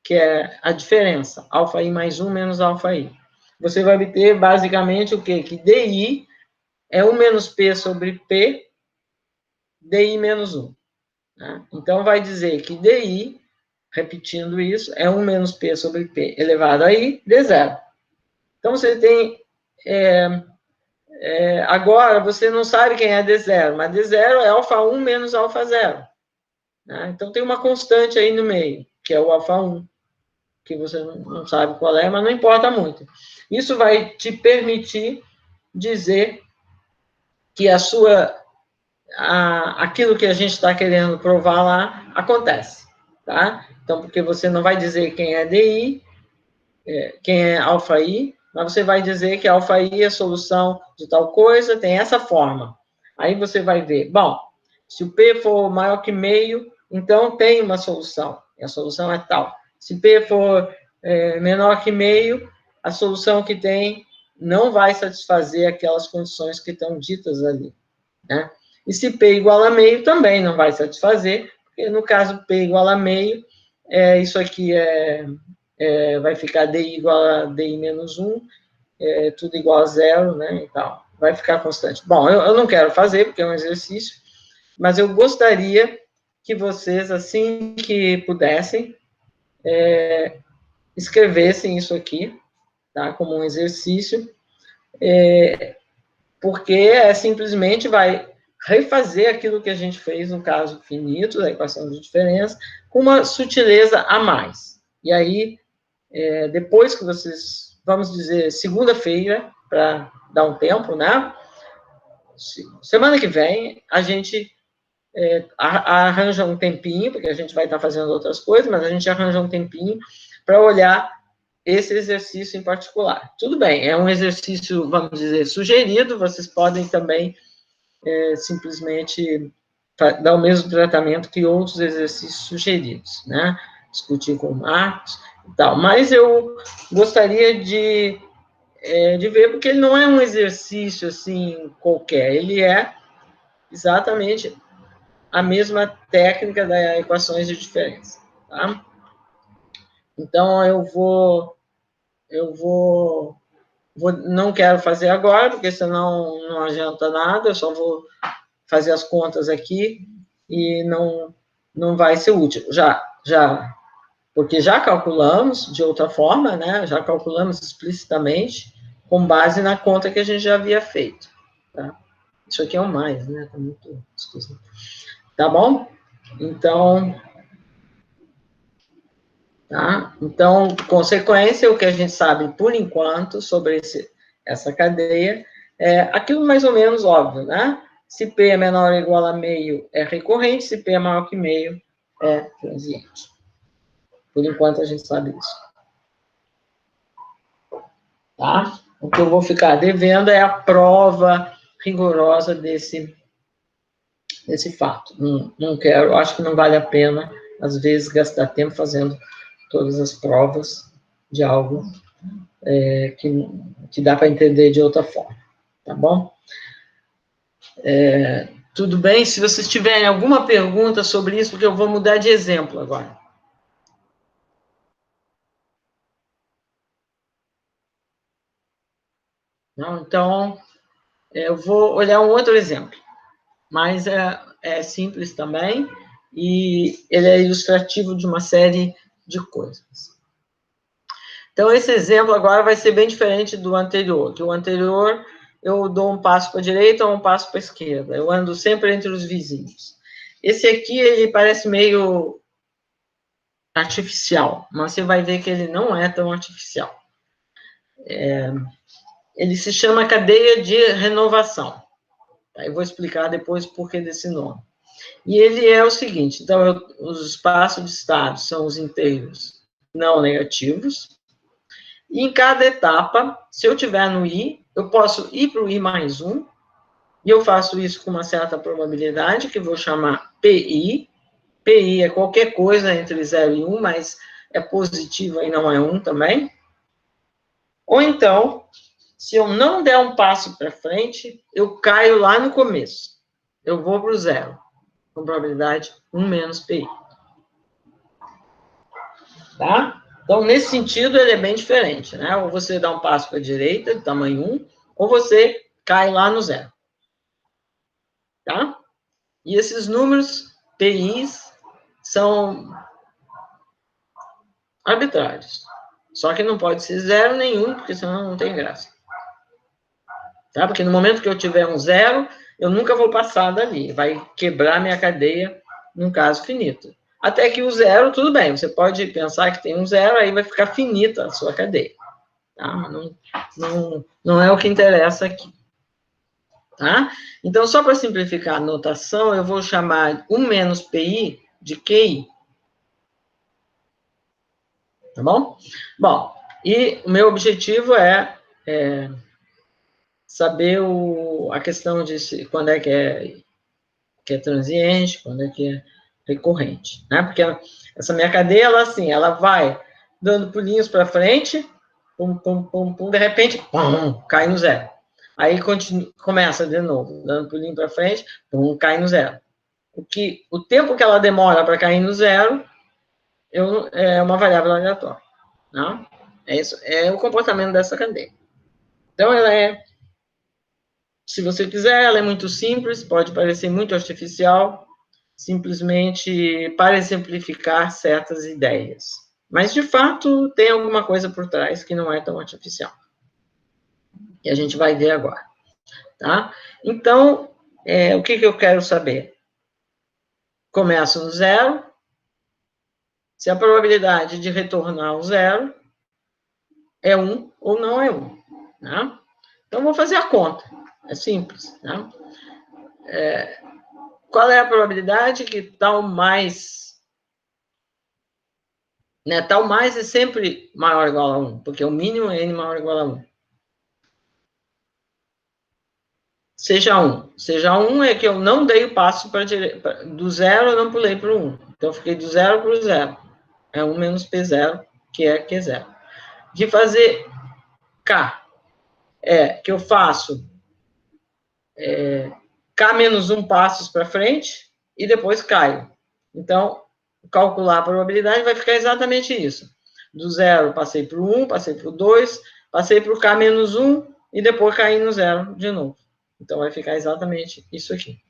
que é a diferença, alfa I mais 1 menos alfa I. Você vai obter, basicamente, o quê? Que DI é 1 menos P sobre P, DI menos 1. Né? Então, vai dizer que DI, repetindo isso, é 1 menos P sobre P elevado a I, D0. Então, você tem... agora, você não sabe quem é D0, mas D0 é alfa 1 menos alfa 0. Né? Então, tem uma constante aí no meio, que é o alfa 1. Que você não sabe qual é, mas não importa muito. Isso vai te permitir dizer que aquilo que a gente está querendo provar lá acontece, tá? Então, porque você não vai dizer quem é DI, quem é alfa I, mas você vai dizer que alfa I é a solução de tal coisa, tem essa forma. Aí você vai ver, bom, se o P for maior que meio, então tem uma solução, e a solução é tal. Se P for menor que meio, a solução que tem não vai satisfazer aquelas condições que estão ditas ali, né? E se P igual a meio, também não vai satisfazer, porque no caso P igual a meio, isso aqui vai ficar DI igual a DI menos 1, tudo igual a 0, né, e tal. Vai ficar constante. Bom, eu não quero fazer, porque é um exercício, mas eu gostaria que vocês, assim que pudessem, escrevessem isso aqui, tá, como um exercício, porque simplesmente vai refazer aquilo que a gente fez no caso finito, da equação de diferença, com uma sutileza a mais. E aí, depois que vocês, vamos dizer, segunda-feira, para dar um tempo, né? Semana que vem, a gente arranja um tempinho, porque a gente vai estar fazendo outras coisas, mas a gente arranja um tempinho para olhar esse exercício em particular. Tudo bem, é um exercício, vamos dizer, sugerido, vocês podem também simplesmente dar o mesmo tratamento que outros exercícios sugeridos, né? Discutir com o Marcos e tal. Mas eu gostaria de ver, porque ele não é um exercício, assim, qualquer, ele é exatamente a mesma técnica das equações de diferença, tá? Então, não quero fazer agora, porque senão não adianta nada, eu só vou fazer as contas aqui e não vai ser útil. Porque já calculamos de outra forma, né? Já calculamos explicitamente com base na conta que a gente já havia feito, tá? Isso aqui é um mais, né? Tá muito esquisito. Tá bom? Então, tá? Então, consequência, o que a gente sabe por enquanto sobre essa cadeia é aquilo mais ou menos óbvio, né? Se P é menor ou igual a meio, é recorrente, se P é maior que meio, é transiente. Por enquanto, a gente sabe isso. Tá? O que eu vou ficar devendo é a prova rigorosa desse fato. Não quero, acho que não vale a pena, às vezes, gastar tempo fazendo todas as provas de algo que dá para entender de outra forma. Tá bom? Tudo bem? Se vocês tiverem alguma pergunta sobre isso, porque eu vou mudar de exemplo agora. Não? Então, eu vou olhar um outro exemplo, mas é simples também, e ele é ilustrativo de uma série de coisas. Então, esse exemplo agora vai ser bem diferente do anterior, que o anterior eu dou um passo para a direita ou um passo para a esquerda. Eu ando sempre entre os vizinhos. Esse aqui, ele parece meio artificial, mas você vai ver que ele não é tão artificial. Ele se chama cadeia de renovação. Eu vou explicar depois o porquê desse nome. E ele é o seguinte, então, os espaços de estado são os inteiros não negativos, e em cada etapa, se eu tiver no I, eu posso ir para o I mais 1, e eu faço isso com uma certa probabilidade, que vou chamar PI. PI é qualquer coisa entre 0 e 1, mas é positivo e não é 1 também. Ou então, se eu não der um passo para frente, eu caio lá no começo. Eu vou para o 0, com probabilidade 1 menos PI. Tá? Então, nesse sentido, ele é bem diferente, né? Ou você dá um passo para a direita, de tamanho 1, ou você cai lá no 0. Tá? E esses números, PIs, são arbitrários. Só que não pode ser 0 nenhum, porque senão não tem graça. Tá? Porque no momento que eu tiver um 0, eu nunca vou passar dali. Vai quebrar minha cadeia num caso finito. Até que o 0, tudo bem. Você pode pensar que tem um 0, aí vai ficar finita a sua cadeia. Tá? Não é o que interessa aqui. Tá? Então, só para simplificar a notação, eu vou chamar 1 menos PI de QI. Tá bom? Bom, e o meu objetivo é saber a questão de quando é que é transiente, quando é que é recorrente, né? Porque essa minha cadeia, ela assim, ela vai dando pulinhos para frente, pum, pum, pum, pum, de repente, pum, cai no 0. Aí começa de novo, dando pulinho para frente, pum, cai no 0. O tempo que ela demora para cair no 0 é uma variável aleatória, não? É isso, é o comportamento dessa cadeia. Então, se você quiser, ela é muito simples, pode parecer muito artificial, simplesmente para exemplificar certas ideias. Mas, de fato, tem alguma coisa por trás que não é tão artificial. E a gente vai ver agora. Tá? Então, o que eu quero saber? Começo no 0. Se a probabilidade de retornar ao 0 é 1 ou não é 1. Né? Então, vou fazer a conta. É simples. Né? Qual é a probabilidade que tal mais... Né, tal mais é sempre maior ou igual a 1, porque o mínimo é n maior ou igual a 1. Seja 1. Seja 1 é que eu não dei o passo para direita. Do 0 eu não pulei para o 1. Então, eu fiquei do 0 para o 0. É 1 menos P0, que é Q0. De fazer K, que eu faço K menos 1 passos para frente e depois caio. Então, calcular a probabilidade vai ficar exatamente isso. Do 0, passei para o 1, passei para o 2, passei para o K menos 1 e depois caí no 0 de novo. Então, vai ficar exatamente isso aqui.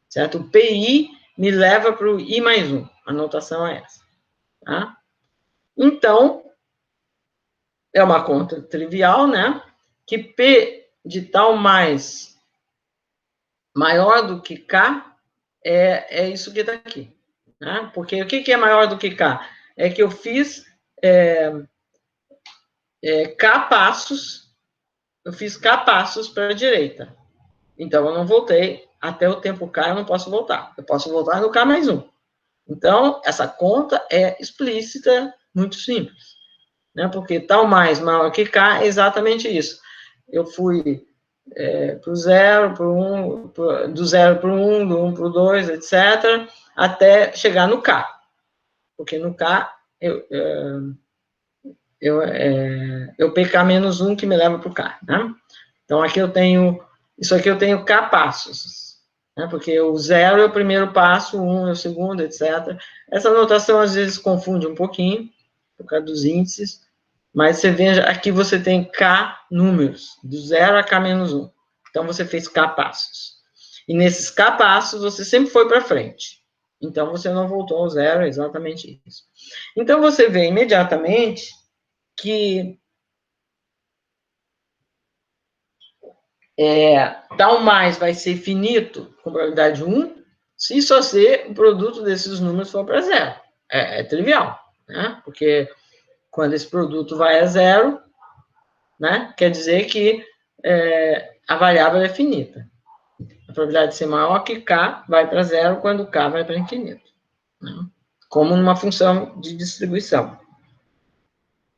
Certo? O PI me leva para o I mais 1. A notação é essa. Tá? Então, é uma conta trivial, né? Que P de tal mais maior do que K é isso que está aqui. Né? Porque o que é maior do que K? É que eu fiz K passos, para a direita. Então, eu não voltei até o tempo K, eu não posso voltar. Eu posso voltar no K mais 1. Então, essa conta é explícita, muito simples. Né? Porque tal mais maior que K é exatamente isso. Eu fui para o 0, para o 1, do 0 para o 1, do 1 para o 2, etc., até chegar no K. Porque no K, eu PK menos 1 que me leva para o K. Né? Então, aqui eu tenho, isso aqui eu tenho K passos. Né? Porque o 0 é o primeiro passo, o 1 é o segundo, etc. Essa notação, às vezes, confunde um pouquinho, por causa dos índices, mas você veja, aqui você tem K números, do 0 a K menos 1. Então, você fez K passos. E nesses K passos, você sempre foi para frente. Então, você não voltou ao 0, é exatamente isso. Então, você vê imediatamente que tal mais vai ser finito com probabilidade 1 se só ser o produto desses números for para zero. É trivial, né? Porque quando esse produto vai a zero, né, quer dizer que a variável é finita. A probabilidade de ser maior que k vai para zero quando k vai para infinito. Né? Como numa função de distribuição.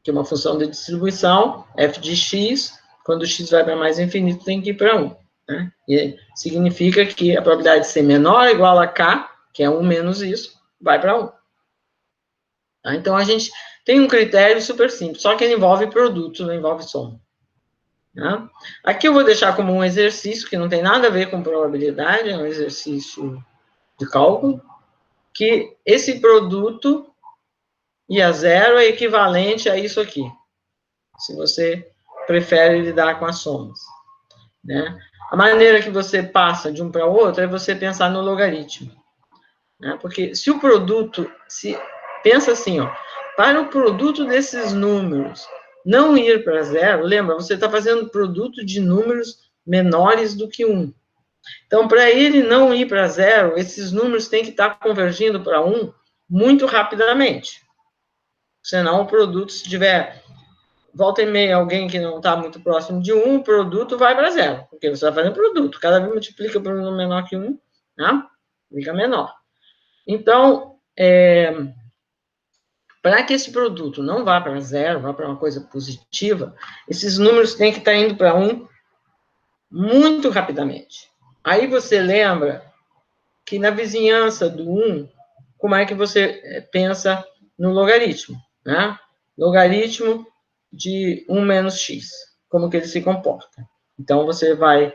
Que uma função de distribuição, f de x, quando x vai para mais infinito, tem que ir para 1. Né? E significa que a probabilidade de ser menor ou igual a k, que é 1 menos isso, vai para 1. Tá? Então, a gente tem um critério super simples, só que ele envolve produto, não envolve soma. Tá? Aqui eu vou deixar como um exercício, que não tem nada a ver com probabilidade, é um exercício de cálculo, que esse produto e a zero é equivalente a isso aqui, se você prefere lidar com as somas. Né? A maneira que você passa de um para o outro é você pensar no logaritmo. Né? Porque se o produto, pensa assim, ó, para o produto desses números não ir para zero, lembra, você está fazendo produto de números menores do que 1. Então, para ele não ir para zero, esses números têm que estar convergindo para 1 muito rapidamente. Senão, o produto, se tiver volta e meia alguém que não está muito próximo de 1, o produto vai para zero, porque você está fazendo produto. Cada vez multiplica por um número menor que 1, né? Fica menor. Então, para que esse produto não vá para zero, vá para uma coisa positiva, esses números têm que estar indo para 1 muito rapidamente. Aí você lembra que na vizinhança do 1, como é que você pensa no logaritmo, né? Logaritmo de 1 menos x, como que ele se comporta. Então, você vai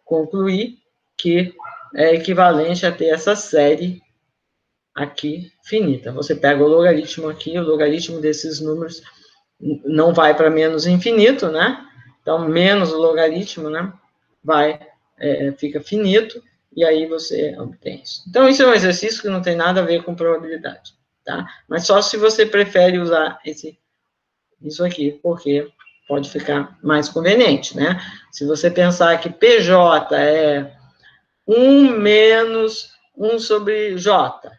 concluir que é equivalente a ter essa série aqui finita. Você pega o logaritmo aqui, o logaritmo desses números não vai para menos infinito, né? Então, menos o logaritmo, né? Fica finito, e aí você obtém isso. Então, isso é um exercício que não tem nada a ver com probabilidade, tá? Mas só se você prefere usar isso aqui, porque pode ficar mais conveniente, né? Se você pensar que PJ é 1 menos 1 sobre J.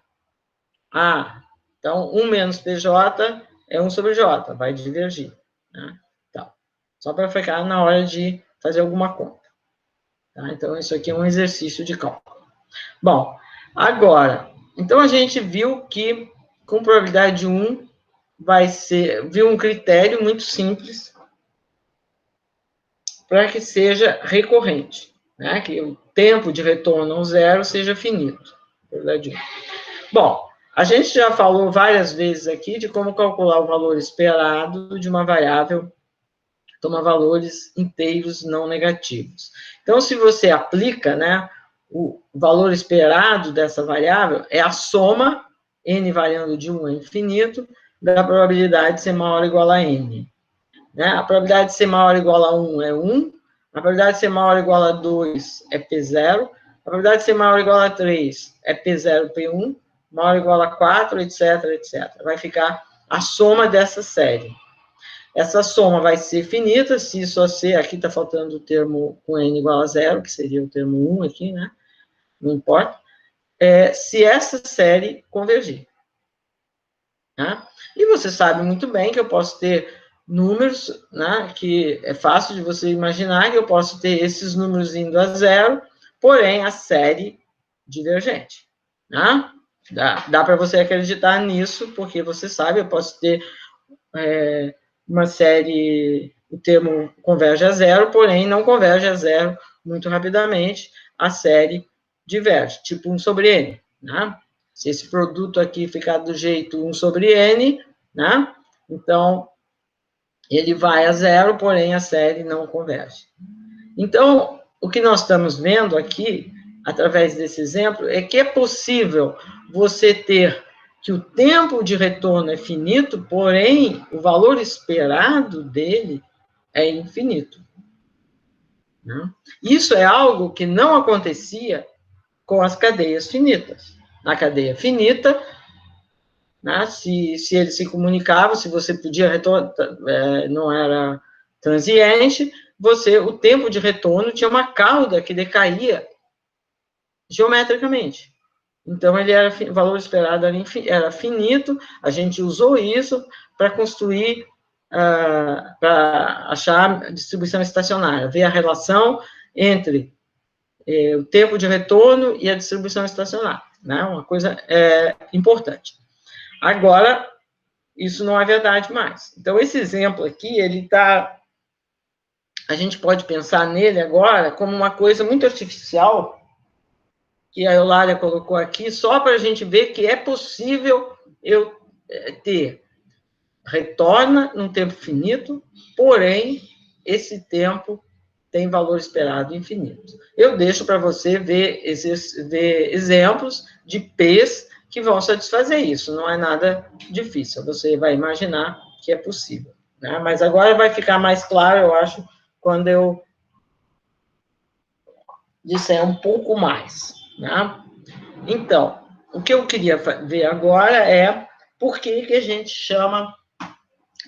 Então, 1 menos PJ é 1 sobre J, vai divergir. Né? Então, só para ficar na hora de fazer alguma conta. Tá? Então, isso aqui é um exercício de cálculo. Bom, agora, então a gente viu que com probabilidade 1 viu um critério muito simples para que seja recorrente, né? Que o tempo de retorno ao zero seja finito. Probabilidade 1. Bom, a gente já falou várias vezes aqui de como calcular o valor esperado de uma variável que toma valores inteiros não negativos. Então, se você aplica, né, o valor esperado dessa variável é a soma, n variando de 1 a infinito, da probabilidade de ser maior ou igual a n. Né? A probabilidade de ser maior ou igual a 1 é 1, a probabilidade de ser maior ou igual a 2 é P0, a probabilidade de ser maior ou igual a 3 é P0, P1, maior ou igual a 4, etc, etc. Vai ficar a soma dessa série. Essa soma vai ser finita, se só ser, aqui está faltando o termo com n igual a 0, que seria o termo 1 aqui, né? Não importa. Se essa série convergir. Né? E você sabe muito bem que eu posso ter números, né, que é fácil de você imaginar que eu posso ter esses números indo a zero, porém a série divergente. Né? Dá para você acreditar nisso, porque você sabe, eu posso ter uma série, o termo converge a zero, porém não converge a zero muito rapidamente, a série diverge, tipo 1 sobre n. Né? Se esse produto aqui ficar do jeito 1 sobre n, né? Então, ele vai a zero, porém a série não converge. Então, o que nós estamos vendo aqui, através desse exemplo, é que é possível você ter que o tempo de retorno é finito, porém, o valor esperado dele é infinito. Né? Isso é algo que não acontecia com as cadeias finitas. Na cadeia finita, né? Se ele se comunicava, se você podia retornar, não era transiente, o tempo de retorno tinha uma cauda que decaía geometricamente. Então, o valor esperado era finito, a gente usou isso para construir, para achar a distribuição estacionária, ver a relação entre o tempo de retorno e a distribuição estacionária, né? Uma coisa importante. Agora, isso não é verdade mais. Então, esse exemplo aqui, a gente pode pensar nele agora como uma coisa muito artificial, que a Eulália colocou aqui, só para a gente ver que é possível eu ter retorna num tempo finito, porém, esse tempo tem valor esperado infinito. Eu deixo para você ver exemplos de P's que vão satisfazer isso, não é nada difícil, você vai imaginar que é possível, né? Mas agora vai ficar mais claro, eu acho, quando eu disser um pouco mais, né? Então, o que eu queria ver agora é por que a gente chama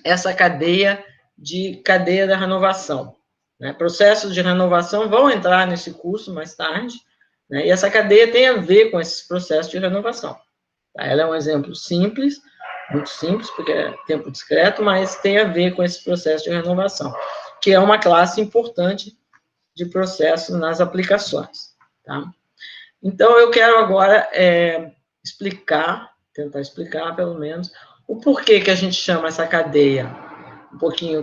essa cadeia de cadeia da renovação, né? Processos de renovação vão entrar nesse curso mais tarde, né? E essa cadeia tem a ver com esses processos de renovação. Tá? Ela é um exemplo simples, muito simples, porque é tempo discreto, mas tem a ver com esse processo de renovação, que é uma classe importante de processos nas aplicações. Tá? Então, eu quero agora tentar explicar, pelo menos, o porquê que a gente chama essa cadeia,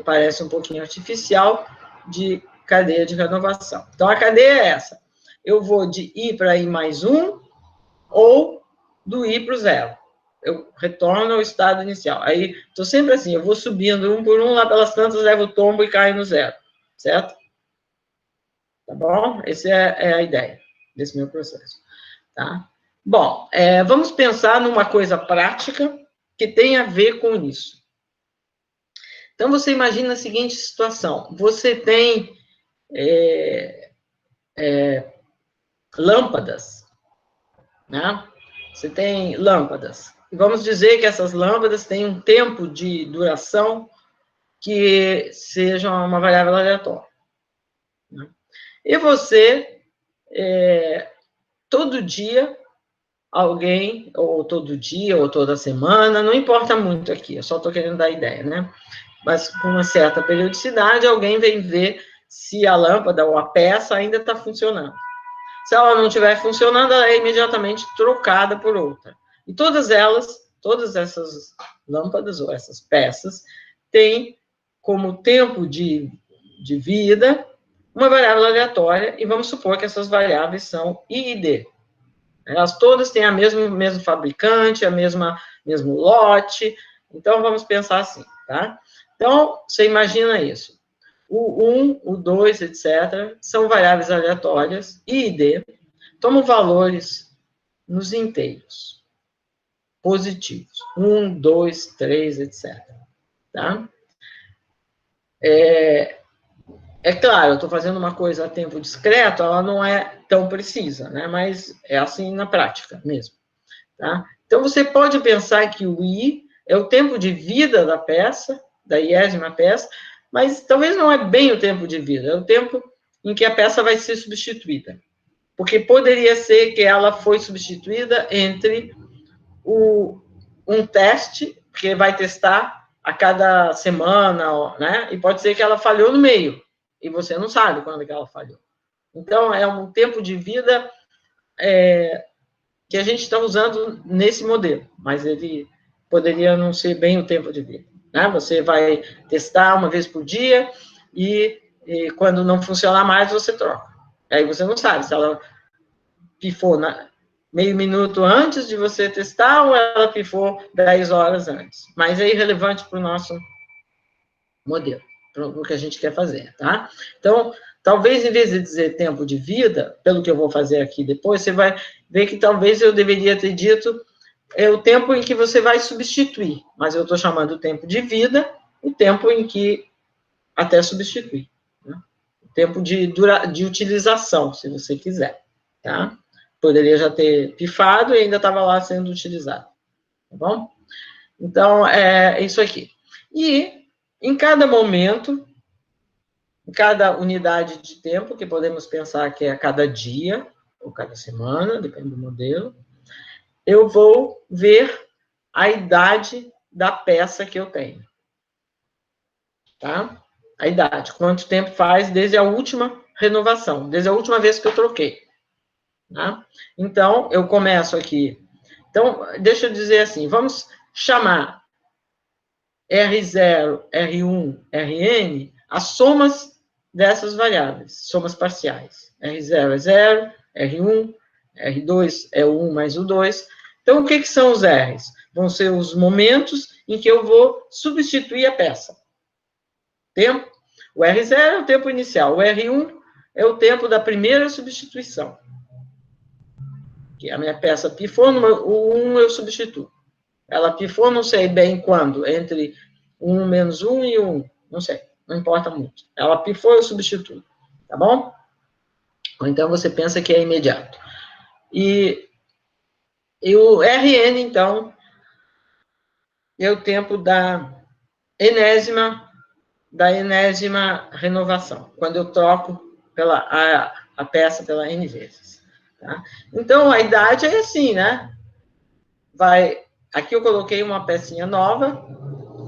parece um pouquinho artificial, de cadeia de renovação. Então, a cadeia é essa. Eu vou de I para I mais 1, ou do I para o 0. Eu retorno ao estado inicial. Aí, estou sempre assim, eu vou subindo um por um, lá pelas tantas, levo o tombo e caio no 0. Certo? Tá bom? Essa é a ideia desse meu processo. Tá? Bom, vamos pensar numa coisa prática que tem a ver com isso. Então, você imagina a seguinte situação. Você tem lâmpadas, né? Você tem lâmpadas. E vamos dizer que essas lâmpadas têm um tempo de duração que seja uma variável aleatória. Né? E você, todo dia, alguém, ou todo dia, ou toda semana, não importa muito aqui, eu só estou querendo dar ideia, né? Mas com uma certa periodicidade, alguém vem ver se a lâmpada ou a peça ainda está funcionando. Se ela não estiver funcionando, ela é imediatamente trocada por outra. E todas essas lâmpadas ou essas peças, têm como tempo de vida uma variável aleatória, e vamos supor que essas variáveis são I e D. Elas todas têm o mesmo fabricante, mesmo lote. Então, vamos pensar assim, tá? Então, você imagina isso. O 1, o 2, etc., são variáveis aleatórias, I e D, tomam valores nos inteiros positivos. 1, 2, 3, etc. Tá? Claro, eu estou fazendo uma coisa a tempo discreto, ela não é tão precisa, né? Mas é assim na prática mesmo. Tá? Então, você pode pensar que o I é o tempo de vida da peça, da iésima peça, mas talvez não é bem o tempo de vida, é o tempo em que a peça vai ser substituída. Porque poderia ser que ela foi substituída entre um teste, que vai testar a cada semana, né? E pode ser que ela falhou no meio, e você não sabe quando que ela falhou. Então, é um tempo de vida que a gente está usando nesse modelo, mas ele poderia não ser bem o tempo de vida. Né? Você vai testar uma vez por dia e quando não funcionar mais, você troca. Aí você não sabe se ela pifou meio minuto antes de você testar ou ela pifou 10 horas antes. Mas é irrelevante para o nosso modelo, para o que a gente quer fazer, tá? Então, talvez, em vez de dizer tempo de vida, pelo que eu vou fazer aqui depois, você vai ver que talvez eu deveria ter dito o tempo em que você vai substituir, mas eu estou chamando o tempo de vida, o tempo em que até substituir, né? O tempo de utilização, se você quiser, tá? Poderia já ter pifado e ainda estava lá sendo utilizado, tá bom? Então, é isso aqui. E, em cada momento, em cada unidade de tempo, que podemos pensar que é a cada dia, ou cada semana, depende do modelo, eu vou ver a idade da peça que eu tenho. Tá? A idade. Quanto tempo faz desde a última renovação, desde a última vez que eu troquei. Tá? Então, eu começo aqui. Então, deixa eu dizer assim, vamos chamar R0, R1, Rn, as somas dessas variáveis, somas parciais. R0 é 0, R1, R2 é o 1 mais o 2. Então, o que são os R's? Vão ser os momentos em que eu vou substituir a peça. Tempo. O R0 é o tempo inicial, o R1 é o tempo da primeira substituição. Que a minha peça pifou, o 1 eu substituo. Ela pifou, não sei bem quando, entre 1 menos 1 e 1, não sei, não importa muito. Ela pifou, eu substituo, tá bom? Ou então você pensa que é imediato. E o Rn, então, é o tempo da enésima renovação, quando eu troco a peça pela N vezes. Tá? Então, a idade é assim, né? Aqui eu coloquei uma pecinha nova,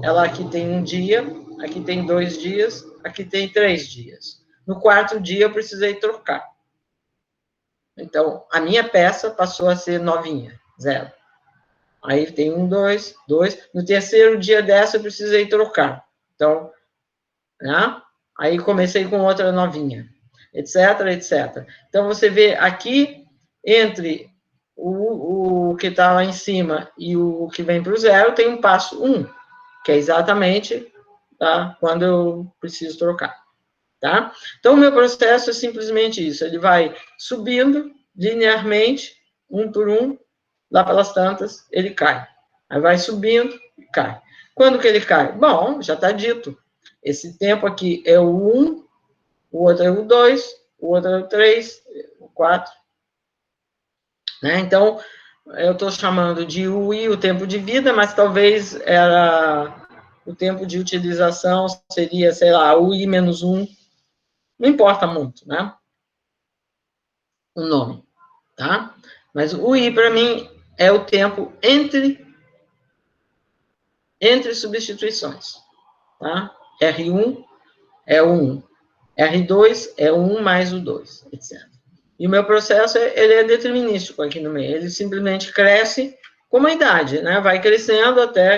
ela aqui tem 1 dia, aqui tem 2 dias, aqui tem 3 dias. No 4º dia eu precisei trocar. Então, a minha peça passou a ser novinha, 0. Aí tem 1, 2, 2. No 3º dia dessa eu precisei trocar. Então, né? Aí comecei com outra novinha, etc, etc. Então, você vê aqui, entre o que está lá em cima e o que vem para o 0, tem um passo 1, que é exatamente, tá, quando eu preciso trocar. Tá? Então, o meu processo é simplesmente isso. Ele vai subindo linearmente, 1 por 1, lá pelas tantas, ele cai. Aí vai subindo e cai. Quando que ele cai? Bom, já está dito. Esse tempo aqui é o 1, o outro é o 2, o outro é o 3, o 4. Né? Então, eu estou chamando de UI o tempo de vida, mas talvez o tempo de utilização seria, sei lá, UI menos 1. Não importa muito, né? O nome, tá? Mas o UI, para mim, é o tempo entre substituições, tá? R1 é o 1. R2 é o 1 mais o 2, etc. E o meu processo, ele é determinístico aqui no meio. Ele simplesmente cresce com a idade, né? Vai crescendo até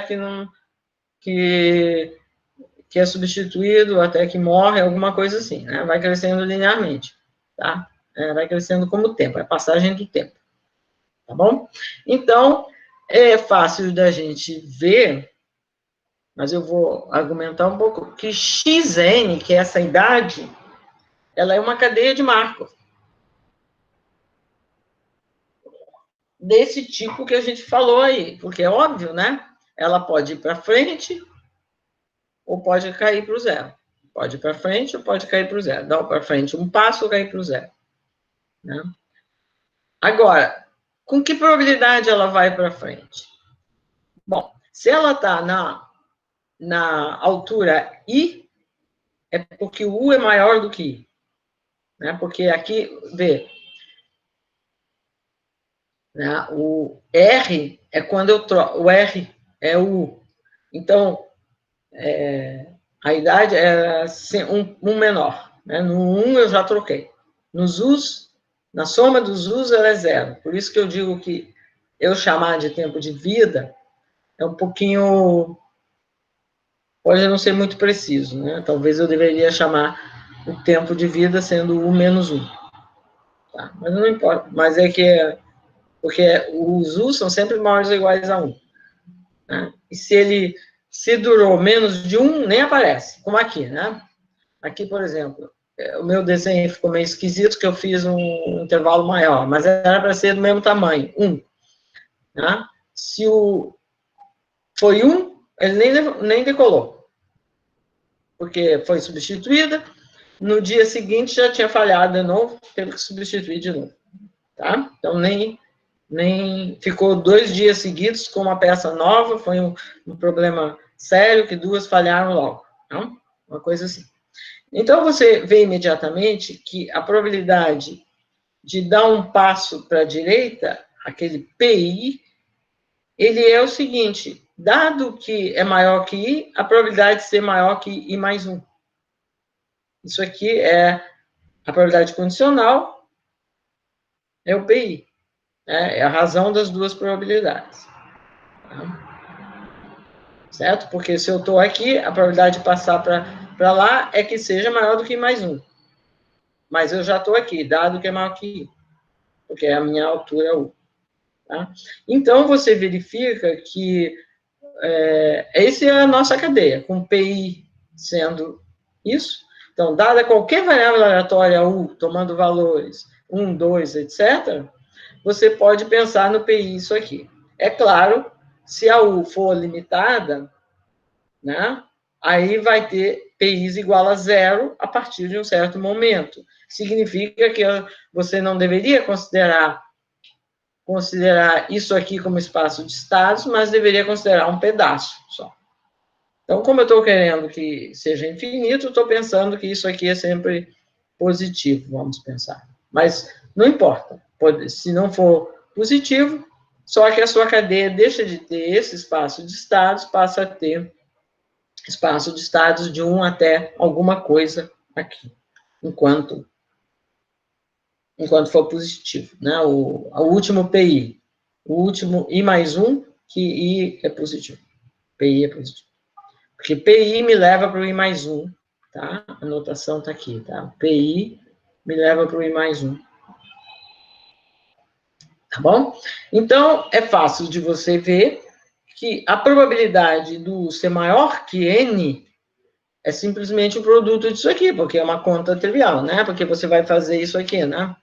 que é substituído, até que morre, alguma coisa assim, né? Vai crescendo linearmente, tá? Vai crescendo como o tempo, é a passagem do tempo, tá bom? Então, é fácil da gente ver, mas eu vou argumentar um pouco, que Xn, que é essa idade, ela é uma cadeia de Markov. Desse tipo que a gente falou aí, porque é óbvio, né? Ela pode ir para frente ou pode cair para o 0. Pode ir para frente ou pode cair para o 0. Dá para frente um passo ou cair para o 0. Né? Agora, com que probabilidade ela vai para frente? Bom, se ela está na altura I, é porque o U é maior do que I. Né? Porque aqui, vê, né? O R é quando eu troco, o R é o U. Então, a idade é um menor. Né? No 1 eu já troquei. Nos U's, na soma dos U's, ela é 0. Por isso que eu digo que eu chamar de tempo de vida é um pouquinho... Pode não ser muito preciso, né? Talvez eu deveria chamar o tempo de vida sendo U menos 1. Tá? Mas não importa. Mas é que... Porque os U's são sempre maiores ou iguais a 1. Né? E se durou menos de 1, nem aparece. Como aqui, né? Aqui, por exemplo, o meu desenho ficou meio esquisito, que eu fiz um intervalo maior, mas era para ser do mesmo tamanho, 1. Né? Se foi 1, ele nem decolou, porque foi substituída, no dia seguinte já tinha falhado de novo, teve que substituir de novo. Tá? Então, nem nem ficou 2 dias seguidos com uma peça nova, foi um problema sério que 2 falharam logo, não? Uma coisa assim. Então, você vê imediatamente que a probabilidade de dar um passo para a direita, aquele PI, ele é o seguinte, dado que é maior que I, a probabilidade de ser maior que I mais 1. Isso aqui é a probabilidade condicional, é o PI. É a razão das 2 probabilidades. Tá? Certo? Porque se eu estou aqui, a probabilidade de passar para lá é que seja maior do que I mais 1. Mas eu já estou aqui, dado que é maior que I. Porque a minha altura é U. Tá? Então, você verifica que essa é a nossa cadeia, com PI sendo isso. Então, dada qualquer variável aleatória U, tomando valores 1, 2, etc., você pode pensar no PI isso aqui. É claro, se a U for limitada, né, aí vai ter PIs igual a 0 a partir de um certo momento. Significa que você não deveria considerar isso aqui como espaço de estados, mas deveria considerar um pedaço só. Então, como eu estou querendo que seja infinito, estou pensando que isso aqui é sempre positivo, vamos pensar. Mas não importa. Se não for positivo, só que a sua cadeia deixa de ter esse espaço de estados, passa a ter espaço de estados de 1 até alguma coisa aqui, enquanto for positivo, né? O último PI, o último I mais 1, que I é positivo. PI é positivo. Porque PI me leva para o I mais 1, tá? A notação está aqui, tá? PI me leva para o I mais 1. Tá bom? Então, é fácil de você ver que a probabilidade do ser maior que N é simplesmente o produto disso aqui, porque é uma conta trivial, né? Porque você vai fazer isso aqui, né?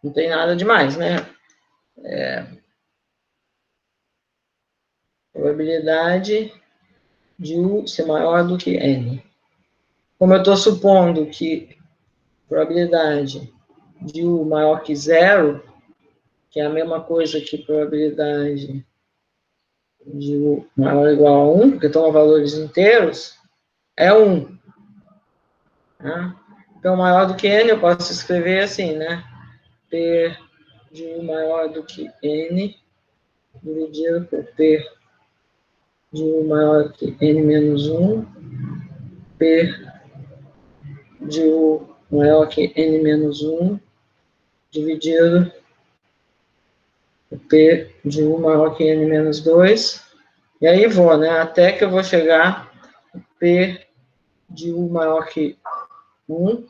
Não tem nada demais, né? Probabilidade de U ser maior do que N. Como eu estou supondo que probabilidade de U maior que 0, que é a mesma coisa que probabilidade de U maior ou igual a 1, porque estão valores inteiros, é 1. Tá? Então, maior do que N, eu posso escrever assim, né? P de U maior do que N, dividido por P de U maior que N menos 1, P de U maior que N menos 1, dividido por P de U maior que N menos 2, e aí vou, né? Até que eu vou chegar P de U maior que 1,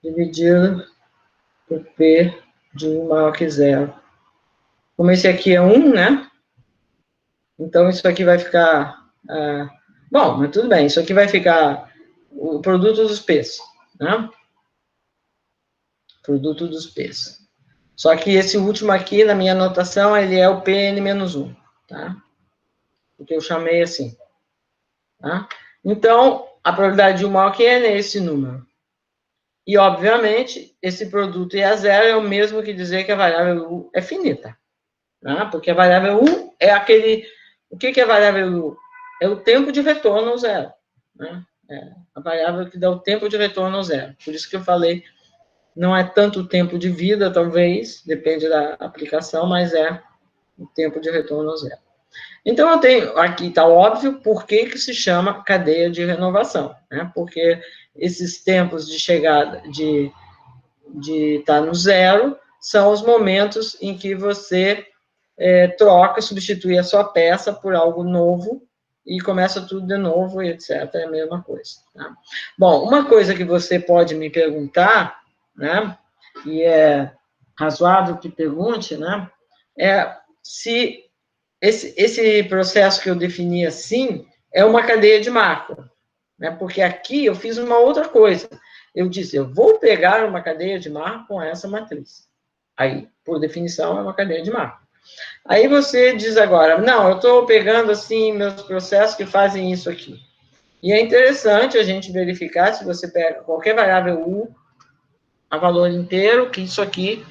dividido por P de U maior que 0. Como esse aqui é 1, né? Então, isso aqui vai ficar... bom, mas tudo bem. Isso aqui vai ficar o produto dos P's, né? Produto dos P's. Só que esse último aqui, na minha anotação, ele é o Pn-1, tá? Porque eu chamei assim. Tá? Então, a probabilidade de 1 maior que N é esse número. E, obviamente, esse produto I a 0 é o mesmo que dizer que a variável U é finita. Tá? Porque a variável U é aquele... O que é a variável U? É o tempo de retorno ao zero. Né? É a variável que dá o tempo de retorno ao zero. Por isso que eu falei, não é tanto o tempo de vida, talvez, depende da aplicação, mas é o tempo de retorno ao zero. Então, eu tenho, aqui está óbvio por que se chama cadeia de renovação, né? Porque esses tempos de chegada, de estar no zero, são os momentos em que você troca, substitui a sua peça por algo novo e começa tudo de novo, e etc. É a mesma coisa. Tá? Bom, uma coisa que você pode me perguntar, né? E é razoável que pergunte, né? É se esse processo que eu defini assim é uma cadeia de Markov, né? Porque aqui eu fiz uma outra coisa. Eu disse, eu vou pegar uma cadeia de Markov com essa matriz. Aí, por definição, é uma cadeia de Markov. Aí você diz agora, não, eu estou pegando, assim, meus processos que fazem isso aqui. E é interessante a gente verificar se você pega qualquer variável U a valor inteiro, que isso aqui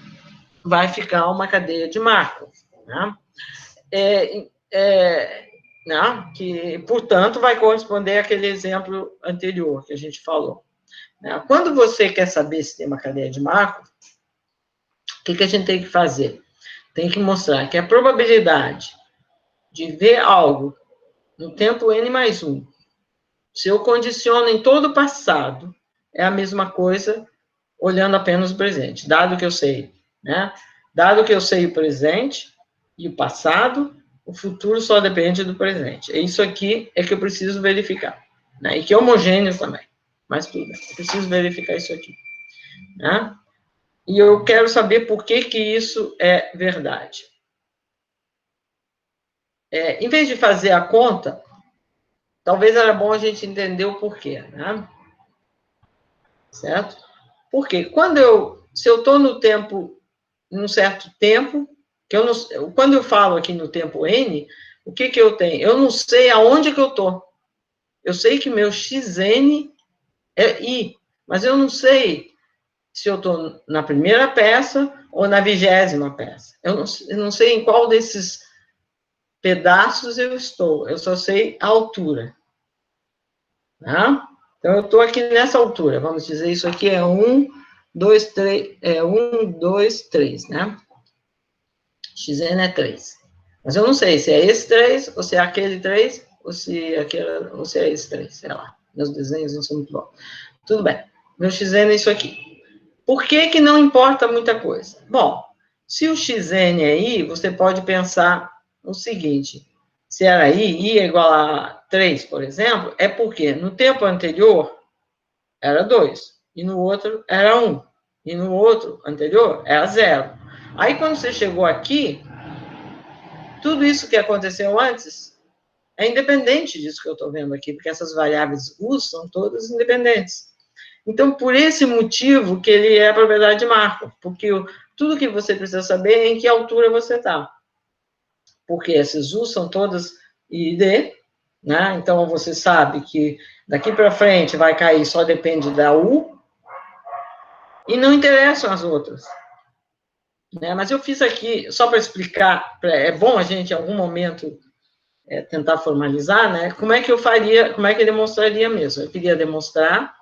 vai ficar uma cadeia de Markov, né? Né? Que, portanto, vai corresponder àquele exemplo anterior que a gente falou. Né? Quando você quer saber se tem uma cadeia de Markov, o que a gente tem que fazer? Tem que mostrar que a probabilidade de ver algo no tempo n mais 1, se eu condiciono em todo o passado, é a mesma coisa olhando apenas o presente, dado que eu sei, né? Dado que eu sei o presente e o passado, o futuro só depende do presente. É isso aqui é que eu preciso verificar, né? E que é homogêneo também, mas tudo bem, eu preciso verificar isso aqui, né? E eu quero saber por que isso é verdade. Em vez de fazer a conta, talvez era bom a gente entender o porquê, né? Certo? Porque se eu estou no tempo, num certo tempo, que eu não, quando eu falo aqui no tempo n, o que eu tenho? Eu não sei aonde que eu estou. Eu sei que meu xn é i, mas eu não sei se eu estou na primeira peça ou na 20ª peça. Eu não sei em qual desses pedaços eu estou. Eu só sei a altura. Tá? Então, eu estou aqui nessa altura. Vamos dizer, isso aqui é 1, 2, 3, 1, 2, 3, né? Xn é 3. Mas eu não sei se é esse 3, ou se é aquele 3, ou se é esse 3, sei lá. Meus desenhos não são muito bons. Tudo bem. Meu Xn é isso aqui. Por que não importa muita coisa? Bom, se o Xn é I, você pode pensar o seguinte, se era I é igual a 3, por exemplo, é porque no tempo anterior era 2, e no outro era 1, e no outro anterior era 0. Aí, quando você chegou aqui, tudo isso que aconteceu antes é independente disso que eu estou vendo aqui, porque essas variáveis U são todas independentes. Então, por esse motivo que ele é a propriedade de Markov, porque tudo que você precisa saber é em que altura você está. Porque esses U são todas I e D, né? Então, você sabe que daqui para frente vai cair, só depende da U, e não interessam as outras. Né? Mas eu fiz aqui, só para explicar, é bom a gente, em algum momento, tentar formalizar, né? Como é que eu faria, como é que eu demonstraria mesmo? Eu queria demonstrar,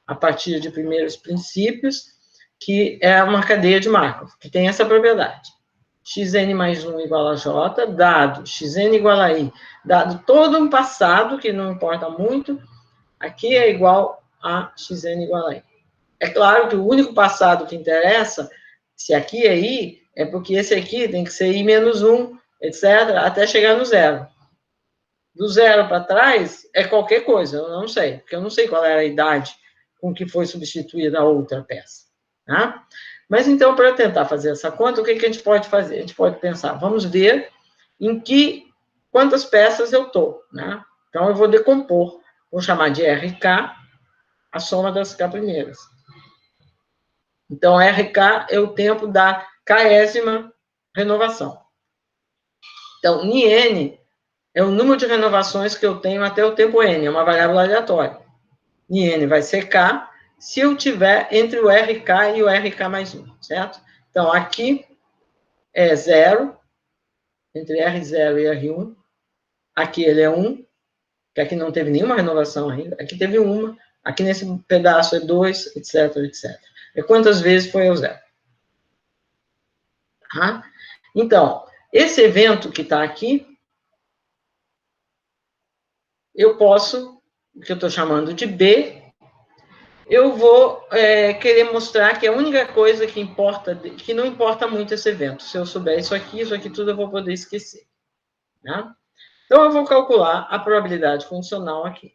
a partir de primeiros princípios, que é uma cadeia de Markov, que tem essa propriedade. Xn mais 1 igual a J, dado Xn igual a I, dado todo um passado, que não importa muito, aqui é igual a Xn igual a I. É claro que o único passado que interessa, se aqui é I, é porque esse aqui tem que ser I menos 1, etc., até chegar no zero. Do zero para trás é qualquer coisa, eu não sei, porque eu não sei qual era a idade com que foi substituída a outra peça. Tá? Mas então, para tentar fazer essa conta, o que a gente pode fazer? A gente pode pensar, vamos ver quantas peças eu estou. Né? Então, eu vou decompor, vou chamar de RK a soma das K primeiras. Então, RK é o tempo da késima renovação. Então, N é o número de renovações que eu tenho até o tempo N, é uma variável aleatória. N vai ser K, se eu tiver entre o RK e o RK mais 1, certo? Então, aqui é 0, entre R0 e R1. Aqui ele é 1, que aqui não teve nenhuma renovação ainda. Aqui teve uma. Aqui nesse pedaço é 2, etc, etc. E quantas vezes foi o 0? Tá? Então, esse evento que está aqui, eu posso, o que eu estou chamando de B, eu vou querer mostrar que a única coisa que importa, que não importa muito esse evento. Se eu souber isso aqui tudo eu vou poder esquecer. Né? Então, eu vou calcular a probabilidade condicional aqui.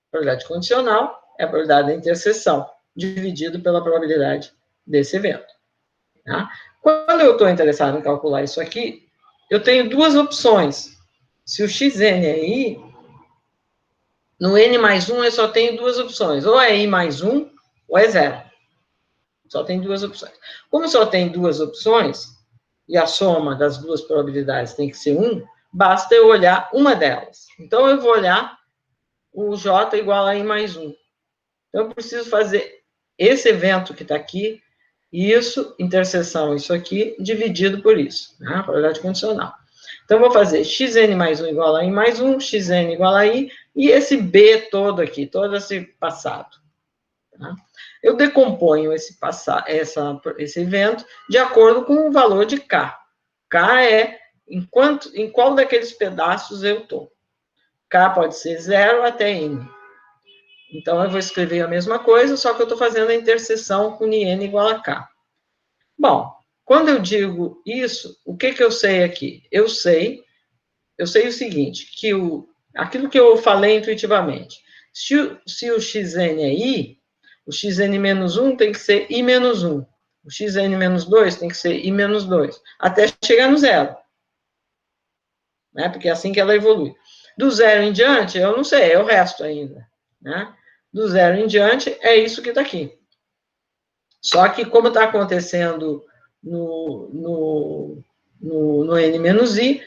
A probabilidade condicional é a probabilidade da interseção, dividido pela probabilidade desse evento. Tá? Quando eu estou interessado em calcular isso aqui, eu tenho duas opções. Se o xn é i, no n mais 1 eu só tenho duas opções. Ou é i mais 1, ou é 0. Só tem duas opções. Como só tem duas opções, e a soma das duas probabilidades tem que ser 1, basta eu olhar uma delas. Então, eu vou olhar o j igual a i mais 1. Então, eu preciso fazer esse evento que está aqui, isso, interseção, isso aqui, dividido por isso, né? A probabilidade condicional. Então, eu vou fazer xn mais 1 igual a i mais 1, xn igual a i, e esse b todo aqui, todo esse passado. Tá? Eu decomponho esse evento de acordo com o valor de k. K é em qual daqueles pedaços eu estou. K pode ser 0 até n. Então, eu vou escrever a mesma coisa, só que eu estou fazendo a interseção com n igual a k. Bom, quando eu digo isso, o que eu sei aqui? Eu sei o seguinte, que aquilo que eu falei intuitivamente, se o xn é i, o xn menos 1 tem que ser i menos 1. O xn menos 2 tem que ser i menos 2, até chegar no zero. Né? Porque é assim que ela evolui. Do zero em diante, eu não sei, é o resto ainda. Né? Do zero em diante, é isso que está aqui. Só que, como está acontecendo no n menos i,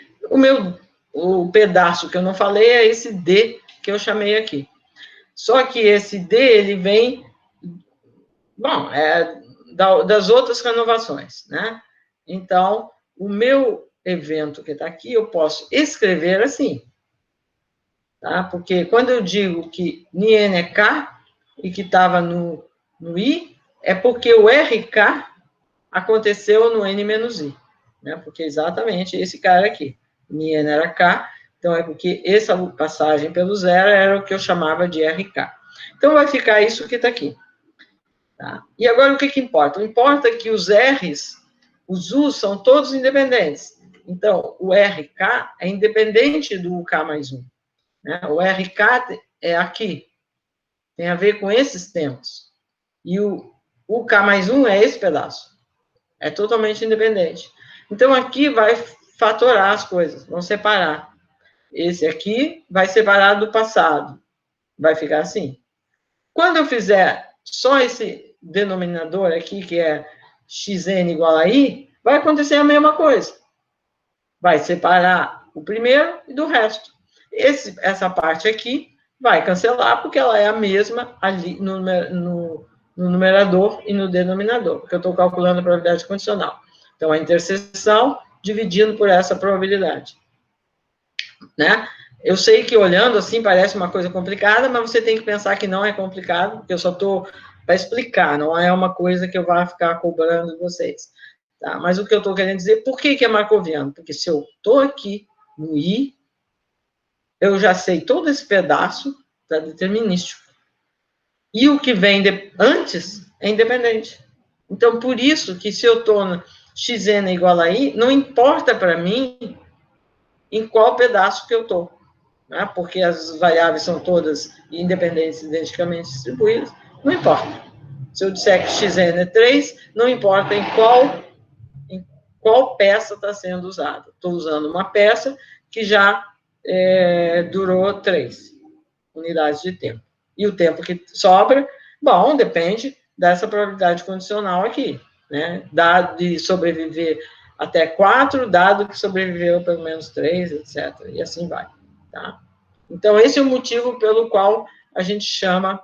o pedaço que eu não falei é esse d que eu chamei aqui. Só que esse d, ele vem, bom, das outras renovações, né? Então, o meu evento que está aqui, eu posso escrever assim, tá? Porque quando eu digo que n é k e que estava no i, é porque o rk aconteceu no n menos i, né? Porque exatamente esse cara aqui, n era k, então é porque essa passagem pelo zero era o que eu chamava de rk. Então vai ficar isso que está aqui. Tá? E agora o que importa? O importa é que os r's, os u's são todos independentes. Então, o rk é independente do k mais 1. Né? O rk é aqui, tem a ver com esses tempos. E o k mais 1 é esse pedaço. É totalmente independente. Então, aqui vai fatorar as coisas, vão separar. Esse aqui vai separar do passado. Vai ficar assim. Quando eu fizer só esse denominador aqui, que é xn igual a i, vai acontecer a mesma coisa. Vai separar o primeiro e do resto. Essa parte aqui vai cancelar, porque ela é a mesma ali no numerador e no denominador, porque eu estou calculando a probabilidade condicional. Então, a interseção dividindo por essa probabilidade. Né? Eu sei que olhando assim parece uma coisa complicada, mas você tem que pensar que não é complicado, porque eu só estou para explicar, não é uma coisa que eu vá ficar cobrando de vocês. Tá? Mas o que eu estou querendo dizer, por que é marcoviano? Porque se eu estou aqui no I, eu já sei todo esse pedaço da determinístico. E o que vem antes é independente. Então, por isso que se eu estou no xn igual a i, não importa para mim em qual pedaço que eu estou. Né? Porque as variáveis são todas independentes, identicamente distribuídas, não importa. Se eu disser que xn é 3, não importa em qual peça está sendo usada. Estou usando uma peça que já durou 3 unidades de tempo. E o tempo que sobra, bom, depende dessa probabilidade condicional aqui, né? Dado de sobreviver até 4, dado que sobreviveu pelo menos 3, etc. E assim vai, tá? Então, esse é o motivo pelo qual a gente chama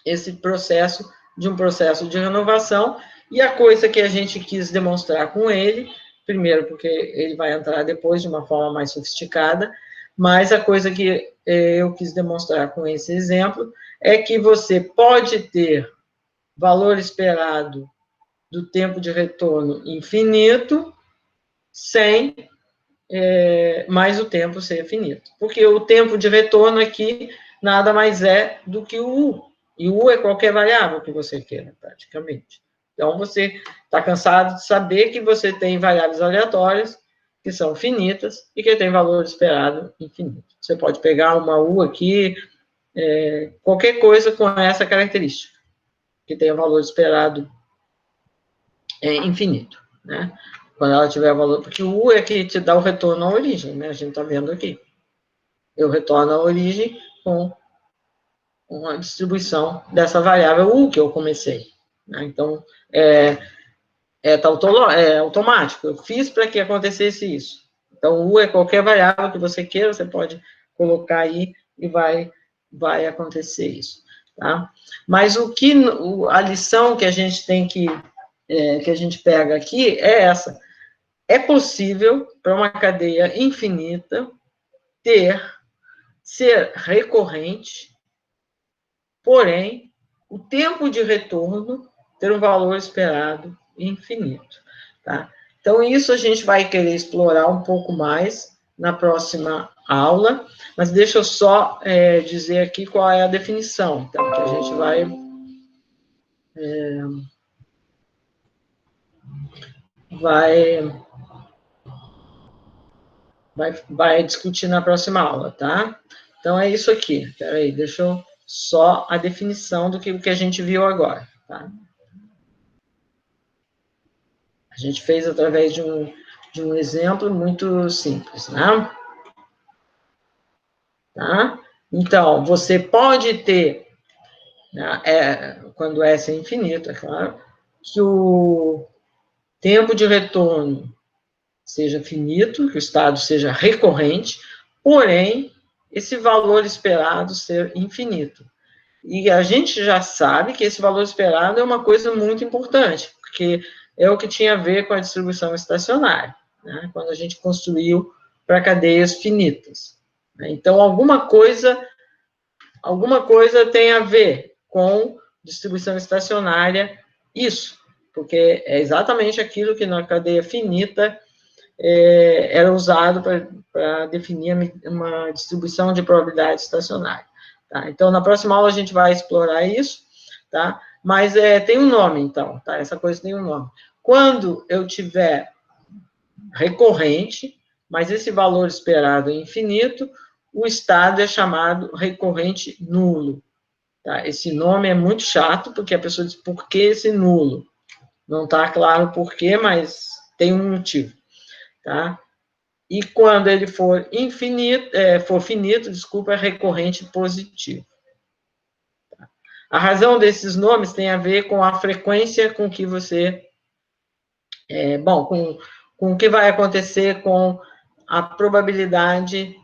esse processo de um processo de renovação, e a coisa que a gente quis demonstrar com ele, primeiro porque ele vai entrar depois de uma forma mais sofisticada, mas a coisa que eu quis demonstrar com esse exemplo é que você pode ter valor esperado do tempo de retorno infinito sem mais o tempo ser finito. Porque o tempo de retorno aqui nada mais é do que o U. E o U é qualquer variável que você queira, praticamente. Então, você está cansado de saber que você tem variáveis aleatórias que são finitas e que tem valor esperado infinito. Você pode pegar uma U aqui, qualquer coisa com essa característica, que tenha valor esperado infinito, né? Quando ela tiver valor, porque o U é que te dá o retorno à origem, né? A gente está vendo aqui. Eu retorno à origem com uma distribuição dessa variável U que eu comecei. Né? Então, tá automático. Eu fiz para que acontecesse isso. Então, U é qualquer variável que você queira, você pode colocar aí e vai acontecer isso. tá? Mas a lição que a gente tem que a gente pega aqui é essa. É possível, para uma cadeia infinita, ser recorrente, porém, o tempo de retorno ter um valor esperado infinito, tá? Então, isso a gente vai querer explorar um pouco mais na próxima aula, mas deixa eu só dizer aqui qual é a definição, então, que a gente vai discutir na próxima aula, tá? Então, é isso aqui. Espera aí, deixa eu só a definição do que a gente viu agora, tá? A gente fez através de um exemplo muito simples, né? Tá? Então, você pode ter, né, quando S é infinito, é claro, que o tempo de retorno seja finito, que o estado seja recorrente, porém, esse valor esperado ser infinito. E a gente já sabe que esse valor esperado é uma coisa muito importante, porque é o que tinha a ver com a distribuição estacionária, né, quando a gente construiu para cadeias finitas. Então, alguma coisa tem a ver com distribuição estacionária, isso, porque é exatamente aquilo que na cadeia finita era usado para definir uma distribuição de probabilidade estacionária. Tá? Então, na próxima aula a gente vai explorar isso, tá? Mas tem um nome, então, tá? Essa coisa tem um nome. Quando eu tiver recorrente, mas esse valor esperado é infinito, o estado é chamado recorrente nulo. Tá? Esse nome é muito chato, porque a pessoa diz, por que esse nulo? Não está claro por quê, mas tem um motivo. Tá? E quando ele for finito, é recorrente positivo. Tá? A razão desses nomes tem a ver com a frequência com que você... com o que vai acontecer com a probabilidade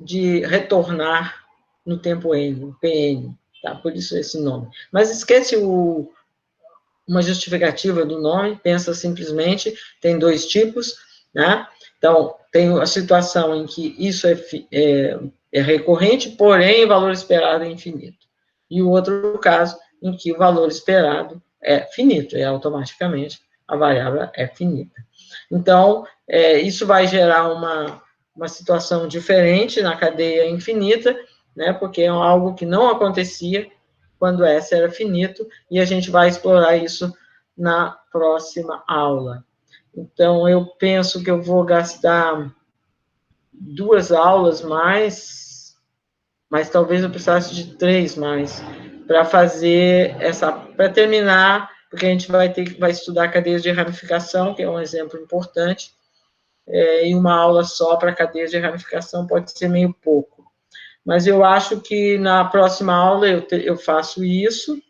de retornar no tempo N, PN, tá? Por isso esse nome. Mas esquece uma justificativa do nome, pensa simplesmente, tem dois tipos, né? Então, tem a situação em que isso é recorrente, porém o valor esperado é infinito. E o outro caso em que o valor esperado é finito, automaticamente a variável é finita. Então, isso vai gerar uma situação diferente na cadeia infinita, né, porque é algo que não acontecia quando S era finito, e a gente vai explorar isso na próxima aula. Então, eu penso que eu vou gastar 2 aulas mais, mas talvez eu precisasse de 3 mais, para fazer para terminar, porque a gente vai estudar cadeias de ramificação, que é um exemplo importante, e uma aula só para cadeias de ramificação pode ser meio pouco. Mas eu acho que na próxima aula eu faço isso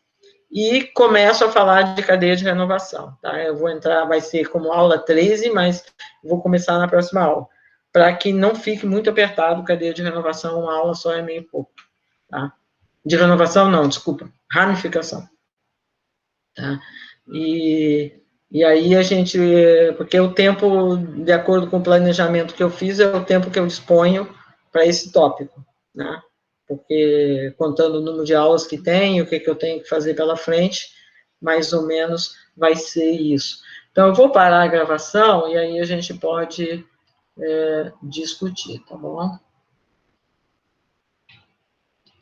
e começo a falar de cadeia de renovação, tá? Eu vou entrar, vai ser como aula 13, mas vou começar na próxima aula, para que não fique muito apertado cadeia de renovação, uma aula só é meio pouco, tá? De renovação, não, desculpa, ramificação, tá? E aí a gente, porque o tempo, de acordo com o planejamento que eu fiz, é o tempo que eu disponho para esse tópico, né? Porque contando o número de aulas que tem, o que eu tenho que fazer pela frente, mais ou menos vai ser isso. Então, eu vou parar a gravação e aí a gente pode discutir, tá bom?